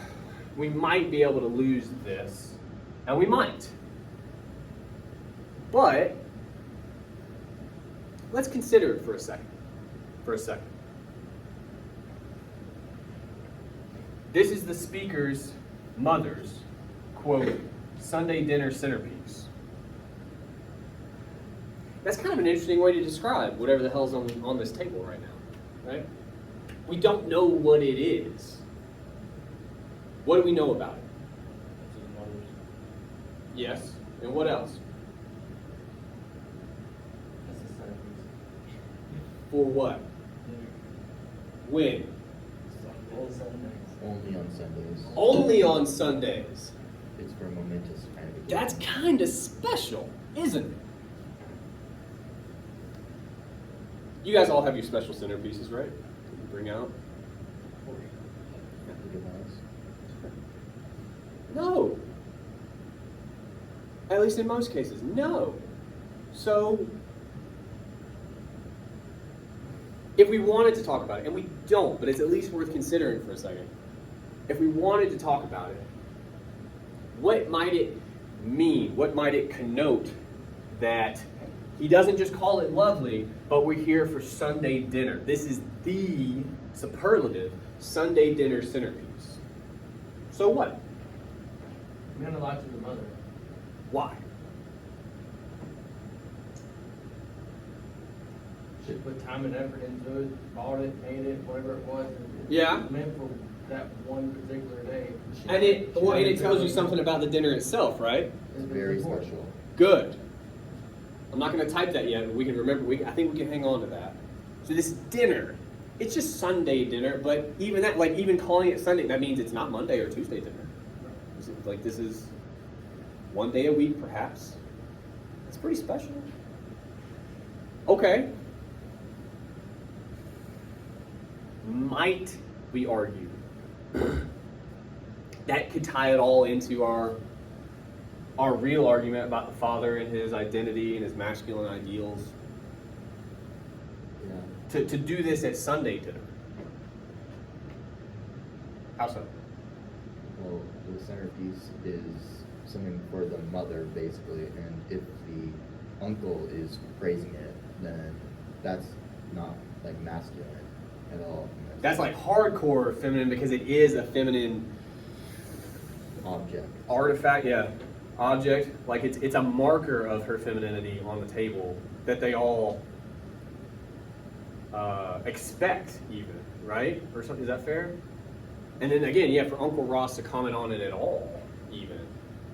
we might be able to lose this, and we might. But let's consider it for a second. This is the speaker's mother's, quote, Sunday dinner centerpiece. That's kind of an interesting way to describe whatever the hell's on this table right now, right? We don't know what it is. What do we know about it? That's his mother's. Yes. And what else? That's his centerpiece. For what? Dinner. When? Sundays. Only on Sundays. Only on Sundays. It's for a momentous kind of occasion. That's kind of special, isn't it? You guys all have your special centerpieces, right? That you bring out? Look at those. No. At least in most cases, no. So, if we wanted to talk about it, and we don't, but it's at least worth considering for a second. If we wanted to talk about it, what might it mean? What might it connote that he doesn't just call it lovely, but we're here for Sunday dinner? This is the superlative Sunday dinner centerpiece. So what? He meant a lot to the mother. Why? She put time and effort into it, bought it, made it, whatever it was. Yeah. It was meant for that one particular day. And it tells you something about the dinner itself, right? It's very special. Good. I'm not going to type that yet, but we can remember. I think we can hang on to that. So this dinner, it's just Sunday dinner, but even that, like even calling it Sunday, that means it's not Monday or Tuesday dinner. Like this is one day a week, perhaps. It's pretty special. Okay. Might we argue that could tie it all into our real argument about the father and his identity and his masculine ideals? Yeah. To do this at Sunday dinner. How so? Well, the centerpiece is something for the mother, basically, and if the uncle is praising it, then that's not like masculine at all. That's like hardcore feminine because it is a feminine object. artifact, yeah, object. Like it's a marker of her femininity on the table that they all expect, even, right? Or something. Is that fair? And then again, yeah, for Uncle Ross to comment on it at all, even.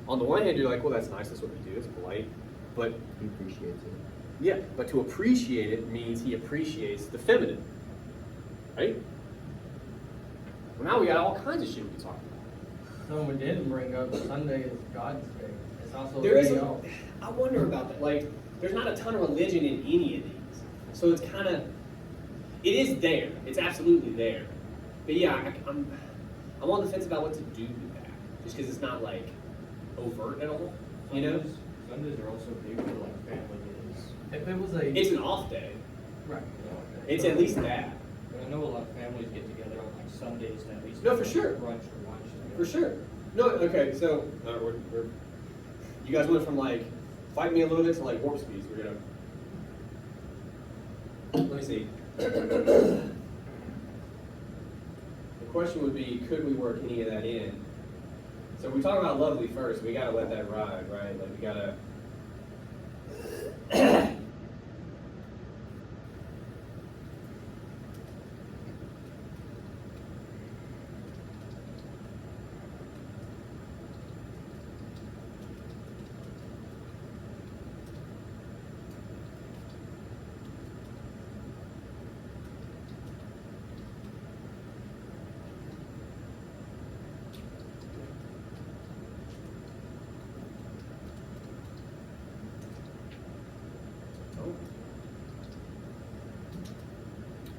On the one hand, you're like, well, that's nice. That's what we do. It's polite. But He appreciates it. Yeah, but to appreciate it means he appreciates the feminine, right? Well, now we got all kinds of shit we can talk about. No, we didn't bring up Sunday is God's day. It's also There a is day a, off. I wonder about that. Like, there's not a ton of religion in any of these, so it's kind of, it is there. It's absolutely there. But yeah, I'm on the fence about what to do with that, just because it's not like overt at all. You know, Sundays are also big for like family days. If it was a it's an off day. right. It's at least that. But I know a lot of families get together on like Sundays to at least No, have for sure. brunch or lunch together. For sure. No, okay, so you guys went from like fight me a little bit to like warp speeds. We're gonna let me see. The question would be, could we work any of that in? So we talk about lovely first. We gotta let that ride, right? Like we gotta.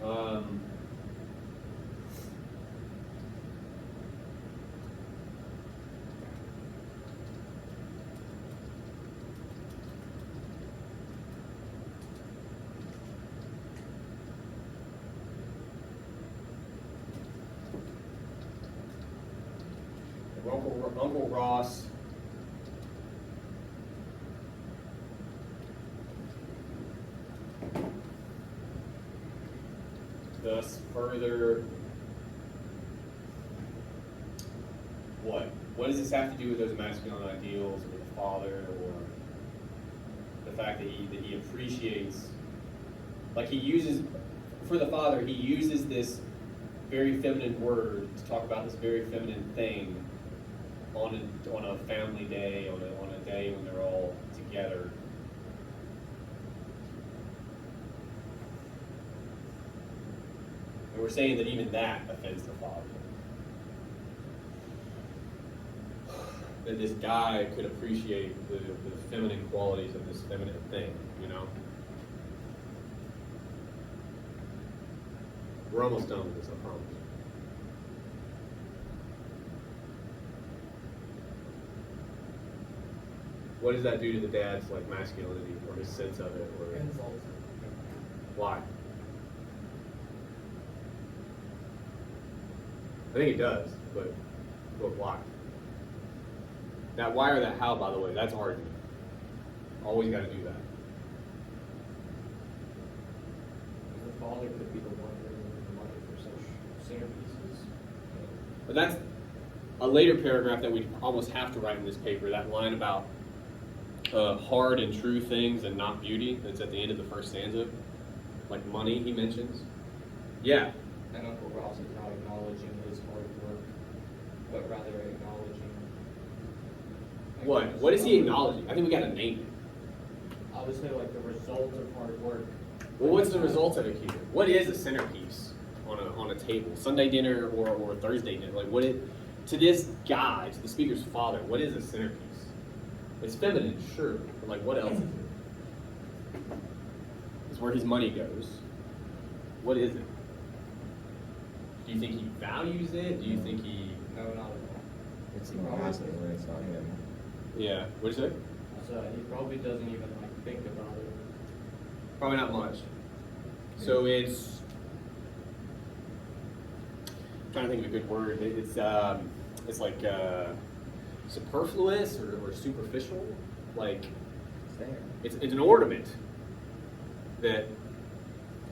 Um, Uncle Ross. Thus further, what? What does this have to do with those masculine ideals, or the father, or the fact that he appreciates, like he uses, for the father, he uses this very feminine word to talk about this very feminine thing on a family day, on a day when they're all together. And we're saying that even that offends the father. That this guy could appreciate the feminine qualities of this feminine thing, you know? We're almost done with this, I promise. What does that do to the dad's like masculinity or his sense of it, or Insults. why? I think it does, but why? That why or that how, by the way, that's argument. Always got to do that. The father could be the one bringing the money for such centerpieces. But that's a later paragraph that we almost have to write in this paper, that line about hard and true things and not beauty, that's at the end of the first stanza. Like money, he mentions. Yeah. And Uncle Ross is not acknowledging his hard work, but rather acknowledging. What? What is he acknowledging? I think we got to name it. I would say like the result of hard work. Well, what's the result of it here? What is a centerpiece on a table? Sunday dinner or Thursday dinner? Like what it, to this guy, to the speaker's father, what is a centerpiece? It's feminine, sure, but like what else is it? It's where his money goes. What is it? Do you think he values it? Do you think he? No, not at all. It's not happening when it's not him. Yeah. What do you say? So he probably doesn't even like think about it. Probably not much. So it's. I'm trying to think of a good word. It's like superfluous or superficial. Like It's there. it's an ornament that,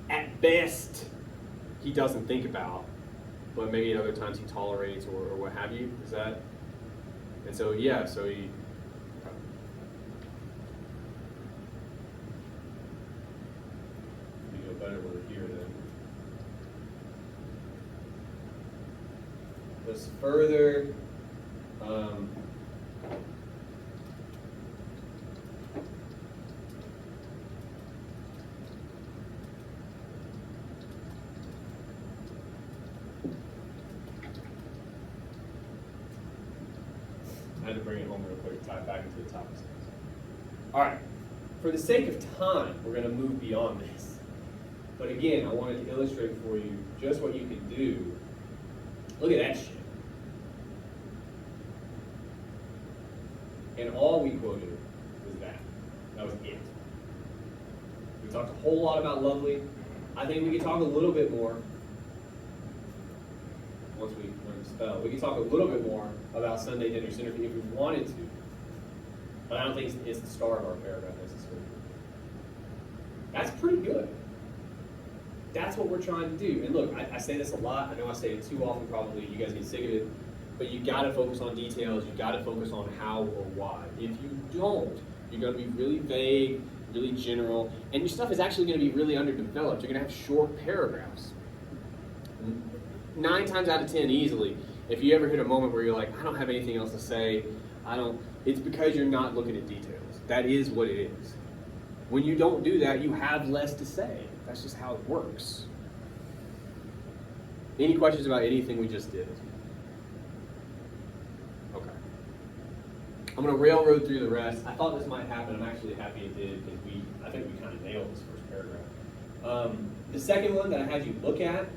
at best, he doesn't think about, but maybe at other times he tolerates or what have you. Is that? And so yeah, so he. Maybe a better word here then. Thus further. bring it home real quick and tie it back into the topics. All right, for the sake of time, we're going to move beyond this. But again, I wanted to illustrate for you just what you can do. Look at that shit. And all we quoted was that. That was it. We talked a whole lot about Lovely. I think we could talk a little bit more, once we learn to spell, we could talk a little bit more about Sunday Dinner Center if we wanted to. But I don't think it's the star of our paragraph necessarily. That's pretty good. That's what we're trying to do. And look, I say this a lot. I know I say it too often probably. You guys get sick of it. But you got to focus on details. You got to focus on how or why. If you don't, you're going to be really vague, really general, and your stuff is actually going to be really underdeveloped. You're going to have short paragraphs. 9 times out of 10, easily, if you ever hit a moment where you're like, I don't have anything else to say, it's because you're not looking at details. That is what it is. When you don't do that, you have less to say. That's just how it works. Any questions about anything we just did? Okay. I'm going to railroad through the rest. I thought this might happen. I'm actually happy it did because I think we kind of nailed this first paragraph. The second one that I had you look at,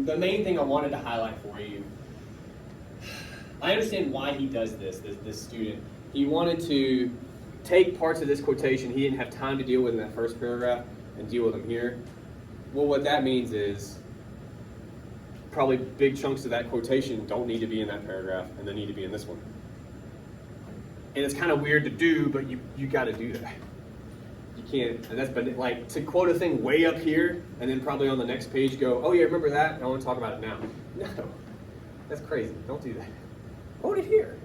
the main thing I wanted to highlight for you, I understand why he does this student. He wanted to take parts of this quotation he didn't have time to deal with in that first paragraph and deal with them here. Well, what that means is probably big chunks of that quotation don't need to be in that paragraph and they need to be in this one. And it's kind of weird to do, but you got to do that. You can't, and that's, but like to quote a thing way up here and then probably on the next page go, oh yeah, remember that? I want to talk about it now. No, that's crazy. Don't do that. Quote it here.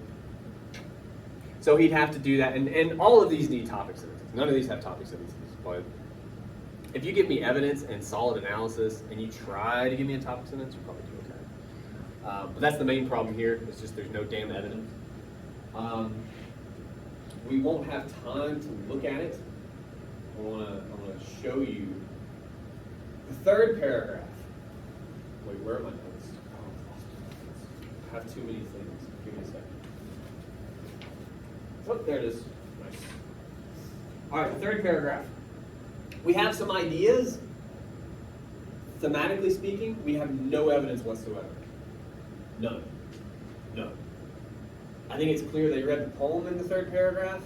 So he'd have to do that, and all of these need topic sentences. None of these have topic sentences, but if you give me evidence and solid analysis and you try to give me a topic sentence, you'll probably do okay. But that's the main problem here. It's just there's no damn evidence. We won't have time to look at it. I want to show you the third paragraph. Wait, where are my notes? I have too many things. Give me a second. Oh, there it is. Nice. All right, the third paragraph. We have some ideas. Thematically speaking, we have no evidence whatsoever. None. None. I think it's clear they read the poem in the third paragraph,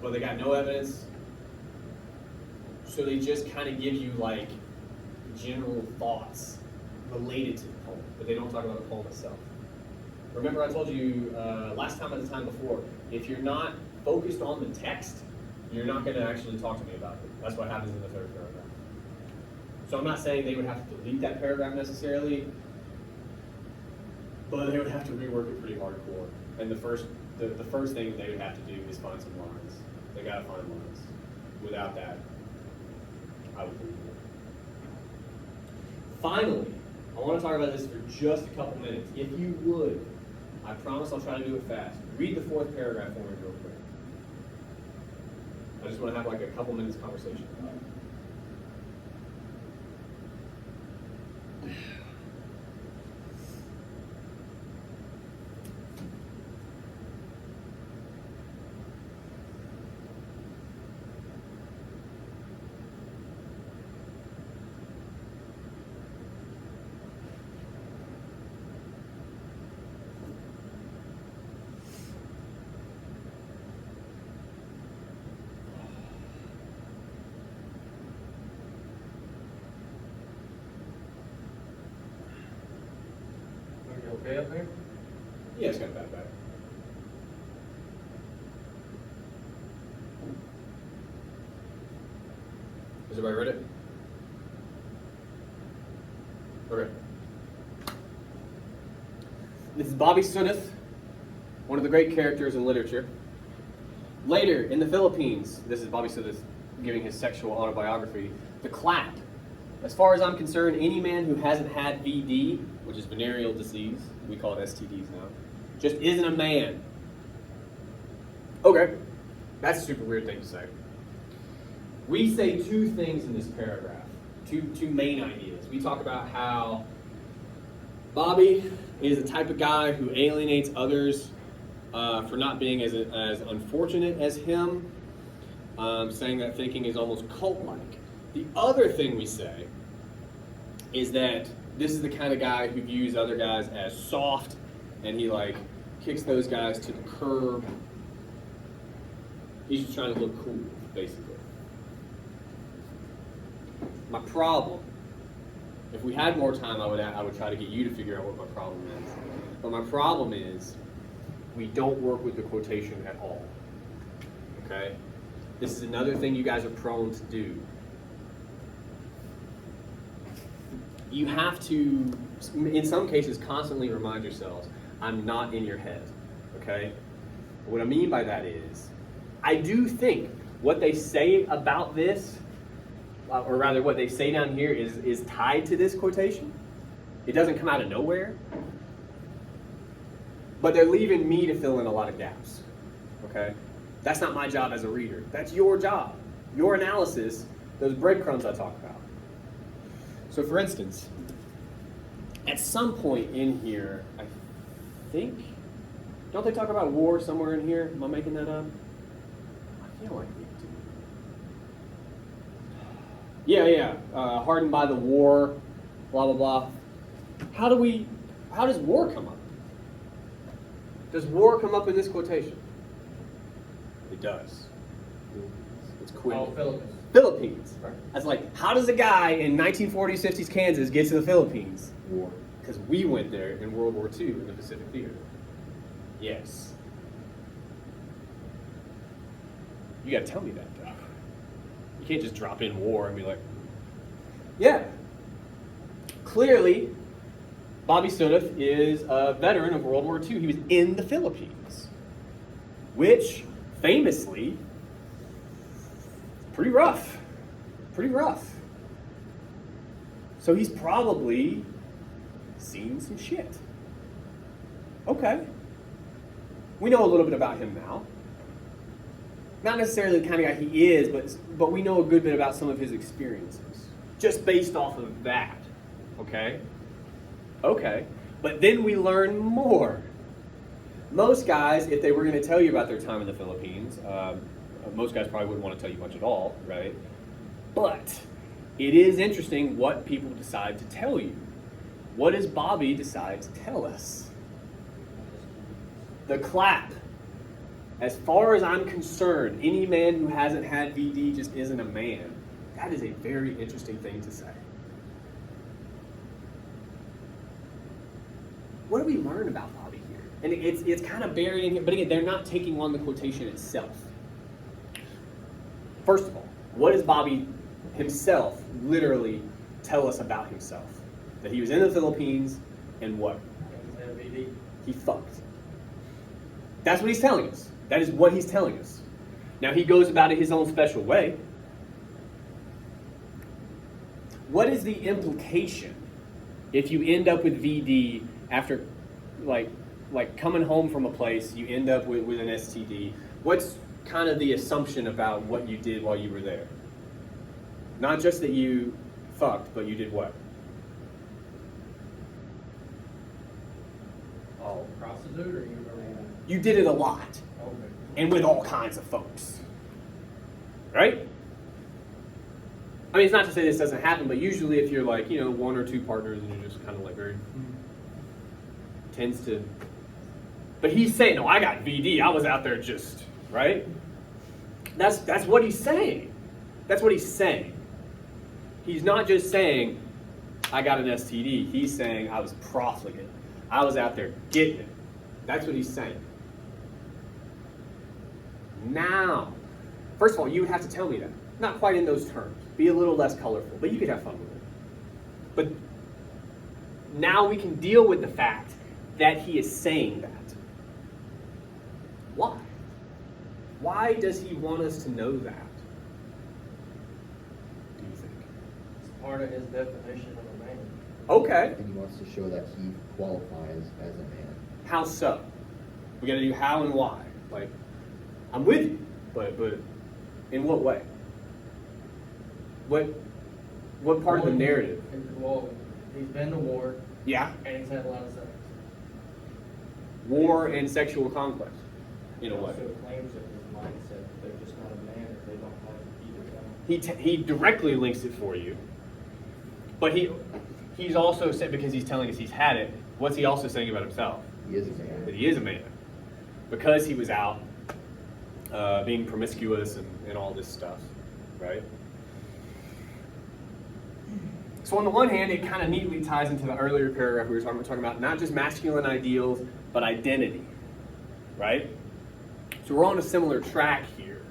but they got no evidence. So they just kind of give you like general thoughts related to the poem, but they don't talk about the poem itself. Remember I told you last time and the time before, if you're not focused on the text, you're not going to actually talk to me about it. That's what happens in the third paragraph. So I'm not saying they would have to delete that paragraph necessarily, but they would have to rework it pretty hardcore. And the first thing they would have to do is find some lines. They got to find lines. Without that, I would leave it. Finally, I want to talk about this for just a couple minutes. If you would, I promise I'll try to do it fast. Read the fourth paragraph for me real quick. I just want to have like a couple minutes conversation about it. Are you okay up there? Yeah, it's got that back. Has everybody read it? Okay. This is Bobby Sunith, one of the great characters in literature. Later, in the Philippines, this is Bobby Sunith giving his sexual autobiography, The Clap. As far as I'm concerned, any man who hasn't had VD, which is venereal disease, we call it STDs now, just isn't a man. Okay, that's a super weird thing to say. We say two things in this paragraph, two main ideas. We talk about how Bobby is the type of guy who alienates others for not being as unfortunate as him, saying that thinking is almost cult-like. The other thing we say is that this is the kind of guy who views other guys as soft, and he like kicks those guys to the curb. He's just trying to look cool, basically. My problem, if we had more time, I would try to get you to figure out what my problem is. But my problem is we don't work with the quotation at all. Okay? This is another thing you guys are prone to do. You have to, in some cases, constantly remind yourselves, I'm not in your head. Okay? What I mean by that is, I do think what they say about this, or rather what they say down here, is tied to this quotation. It doesn't come out of nowhere. But they're leaving me to fill in a lot of gaps. Okay? That's not my job as a reader. That's your job. Your analysis, those breadcrumbs I talk about. So for instance, at some point in here, I think, don't they talk about war somewhere in here? Am I making that up? I feel like they do. Yeah. Hardened by the war, blah, blah, blah. How does war come up? Does war come up in this quotation? It does. It's quick. Oh, Philippines. Philippines. Right. That's like, how does a guy in 1940s, 50s Kansas get to the Philippines? War. Because we went there in World War II in the Pacific Theater. Yes. You gotta tell me that, though. You can't just drop in war and be like, yeah. Clearly, Bobby Stoddard is a veteran of World War II. He was in the Philippines, which famously, pretty rough. Pretty rough. So he's probably seen some shit. Okay. We know a little bit about him now. Not necessarily the kind of guy he is, but we know a good bit about some of his experiences. Just based off of that. Okay? Okay. But then we learn more. Most guys, if they were going to tell you about their time in the Philippines, most guys probably wouldn't want to tell you much at all, right? But it is interesting what people decide to tell you. What does Bobby decide to tell us? The clap. As far as I'm concerned, any man who hasn't had VD just isn't a man. That is a very interesting thing to say. What do we learn about Bobby here? And it's kind of buried in here, but again, they're not taking on the quotation itself. First of all, what does Bobby himself literally tell us about himself? That he was in the Philippines and what? He fucked. That's what he's telling us. That is what he's telling us. Now he goes about it his own special way. What is the implication if you end up with VD after like coming home from a place, you end up with an STD? What's kind of the assumption about what you did while you were there? Not just that you fucked, but you did what? Oh, prostitute or you remember? You did it a lot. Okay. And with all kinds of folks. Right? I mean, it's not to say this doesn't happen, but usually if you're like, one or two partners and you're just kind of like very, tends to, but he's saying, no, I got VD, I was out there just, right? That's what he's saying. That's what he's saying. He's not just saying, I got an STD. He's saying, I was profligate. I was out there getting it. That's what he's saying. Now, first of all, you would have to tell me that. Not quite in those terms. Be a little less colorful, but you could have fun with it. But now we can deal with the fact that he is saying that. Why? Why does he want us to know that? Do you think? It's part of his definition of a man. Okay. And he wants to show that he qualifies as a man. How so? We got to do how and why. Like, I'm with you, but in what way? What part of the narrative? Well, he's been to war Yeah. and he's had a lot of sex. war and sexual conquest, in a way. Also claims that his mindset, they're just not a man if they don't have either one. He directly links it for you, but he's also said, because he's telling us he's had it, what's he also saying about himself? He is a man. That he is a man, because he was out being promiscuous and all this stuff, right? So on the one hand, it kind of neatly ties into the earlier paragraph we were talking about not just masculine ideals, but identity, right? So we're on a similar track here.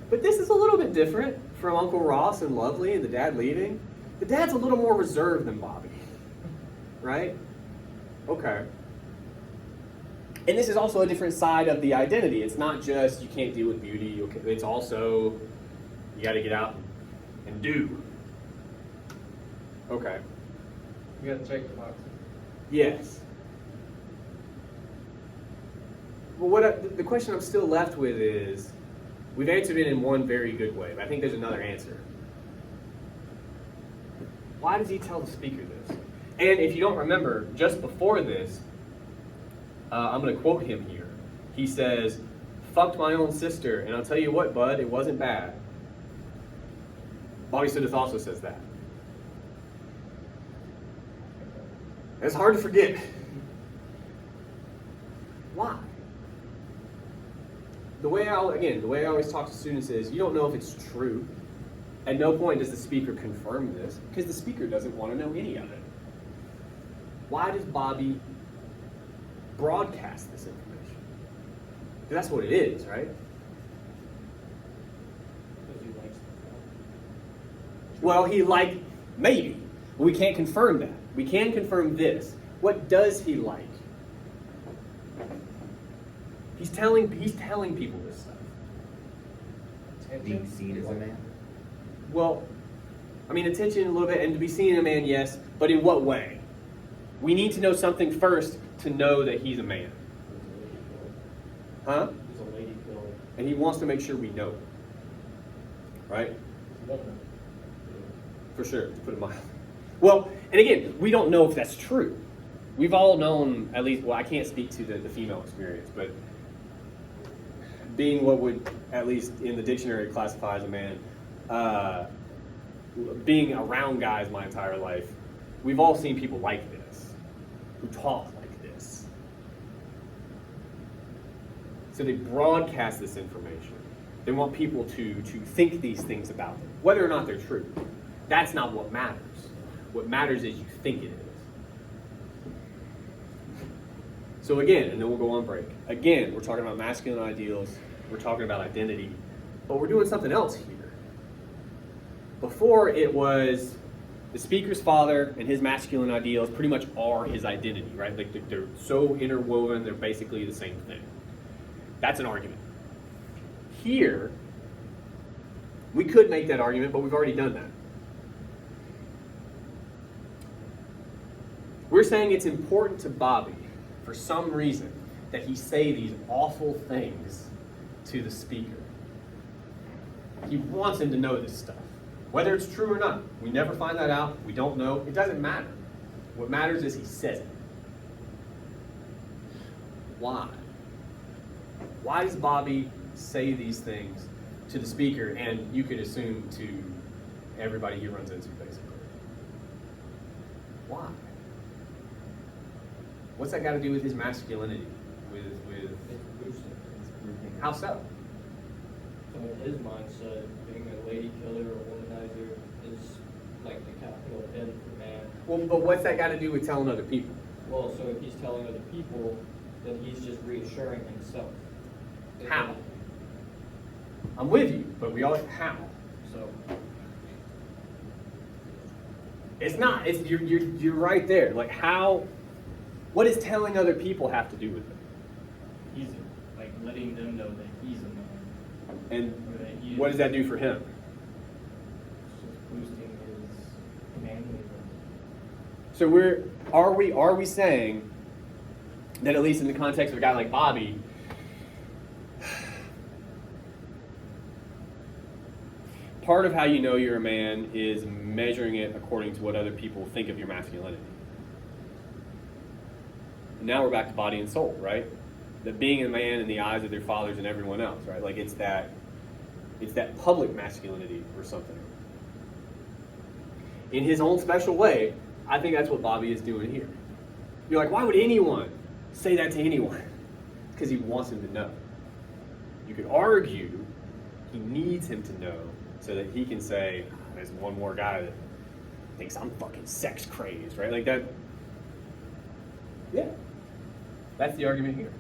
But this is a little bit different from Uncle Ross and Lovely and the dad leaving. The dad's a little more reserved than Bobby, right? Okay. And this is also a different side of the identity. It's not just you can't deal with beauty. Okay. It's also you got to get out and do. Okay. You gotta check the boxes. Yes. Well, the question I'm still left with is, we've answered it in one very good way, but I think there's another answer. Why does he tell the speaker this? And if you don't remember, just before this, I'm going to quote him here. He says, "Fucked my own sister, and I'll tell you what, bud, it wasn't bad." Bobby Sidith also says that. It's hard to forget. Why? The way I always talk to students is, you don't know if it's true. At no point does the speaker confirm this, because the speaker doesn't want to know any of it. Why does Bobby broadcast this information? Because that's what it is, right? Because he likes the Well, maybe. We can't confirm that. We can confirm this. What does he like? He's telling people this stuff. Being seen as a man? Well, I mean, attention a little bit, and to be seen in a man, yes, but in what way? We need to know something first to know that he's a man. Huh? He's a lady killer. And he wants to make sure we know. Right? Woman. For sure, to put it mildly. Well, and again, we don't know if that's true. We've all known, at least, well, I can't speak to the female experience, but being what would, at least in the dictionary, classify as a man, being around guys my entire life, we've all seen people like this, who talk like this. So they broadcast this information. They want people to think these things about them, whether or not they're true. That's not what matters. What matters is you think it is. So again, and then we'll go on break. Again, we're talking about masculine ideals. We're talking about identity. But we're doing something else here. Before, it was the speaker's father and his masculine ideals pretty much are his identity, right? Like they're so interwoven, they're basically the same thing. That's an argument. Here, we could make that argument, but we've already done that. We're saying it's important to Bobby, for some reason, that he say these awful things to the speaker. He wants him to know this stuff. Whether it's true or not, we never find that out. We don't know. It doesn't matter. What matters is he says it. Why? Why does Bobby say these things to the speaker, and you could assume to everybody he runs into, basically? Why? What's that got to do with his masculinity? With It's boosting. how so? So in his mindset, being a lady killer or womanizer is like the capital N for man. Well, but what's that got to do with telling other people? Well, so if he's telling other people, then he's just reassuring himself. How? I'm with you, but we all how? So It's not. It's you're right there. Like how? What does telling other people have to do with it? he's like letting them know that he's a man. And Or that he what is- does that do for him? It's just boosting his manliness. So are we saying that, at least in the context of a guy like Bobby, part of how you know you're a man is measuring it according to what other people think of your masculinity? And now we're back to body and soul, right? That being a man in the eyes of their fathers and everyone else, right? Like it's that public masculinity or something. In his own special way, I think that's what Bobby is doing here. You're like, why would anyone say that to anyone? Because he wants him to know. You could argue he needs him to know so that he can say, there's one more guy that thinks I'm fucking sex crazed, right? Like that. Yeah. That's the argument here.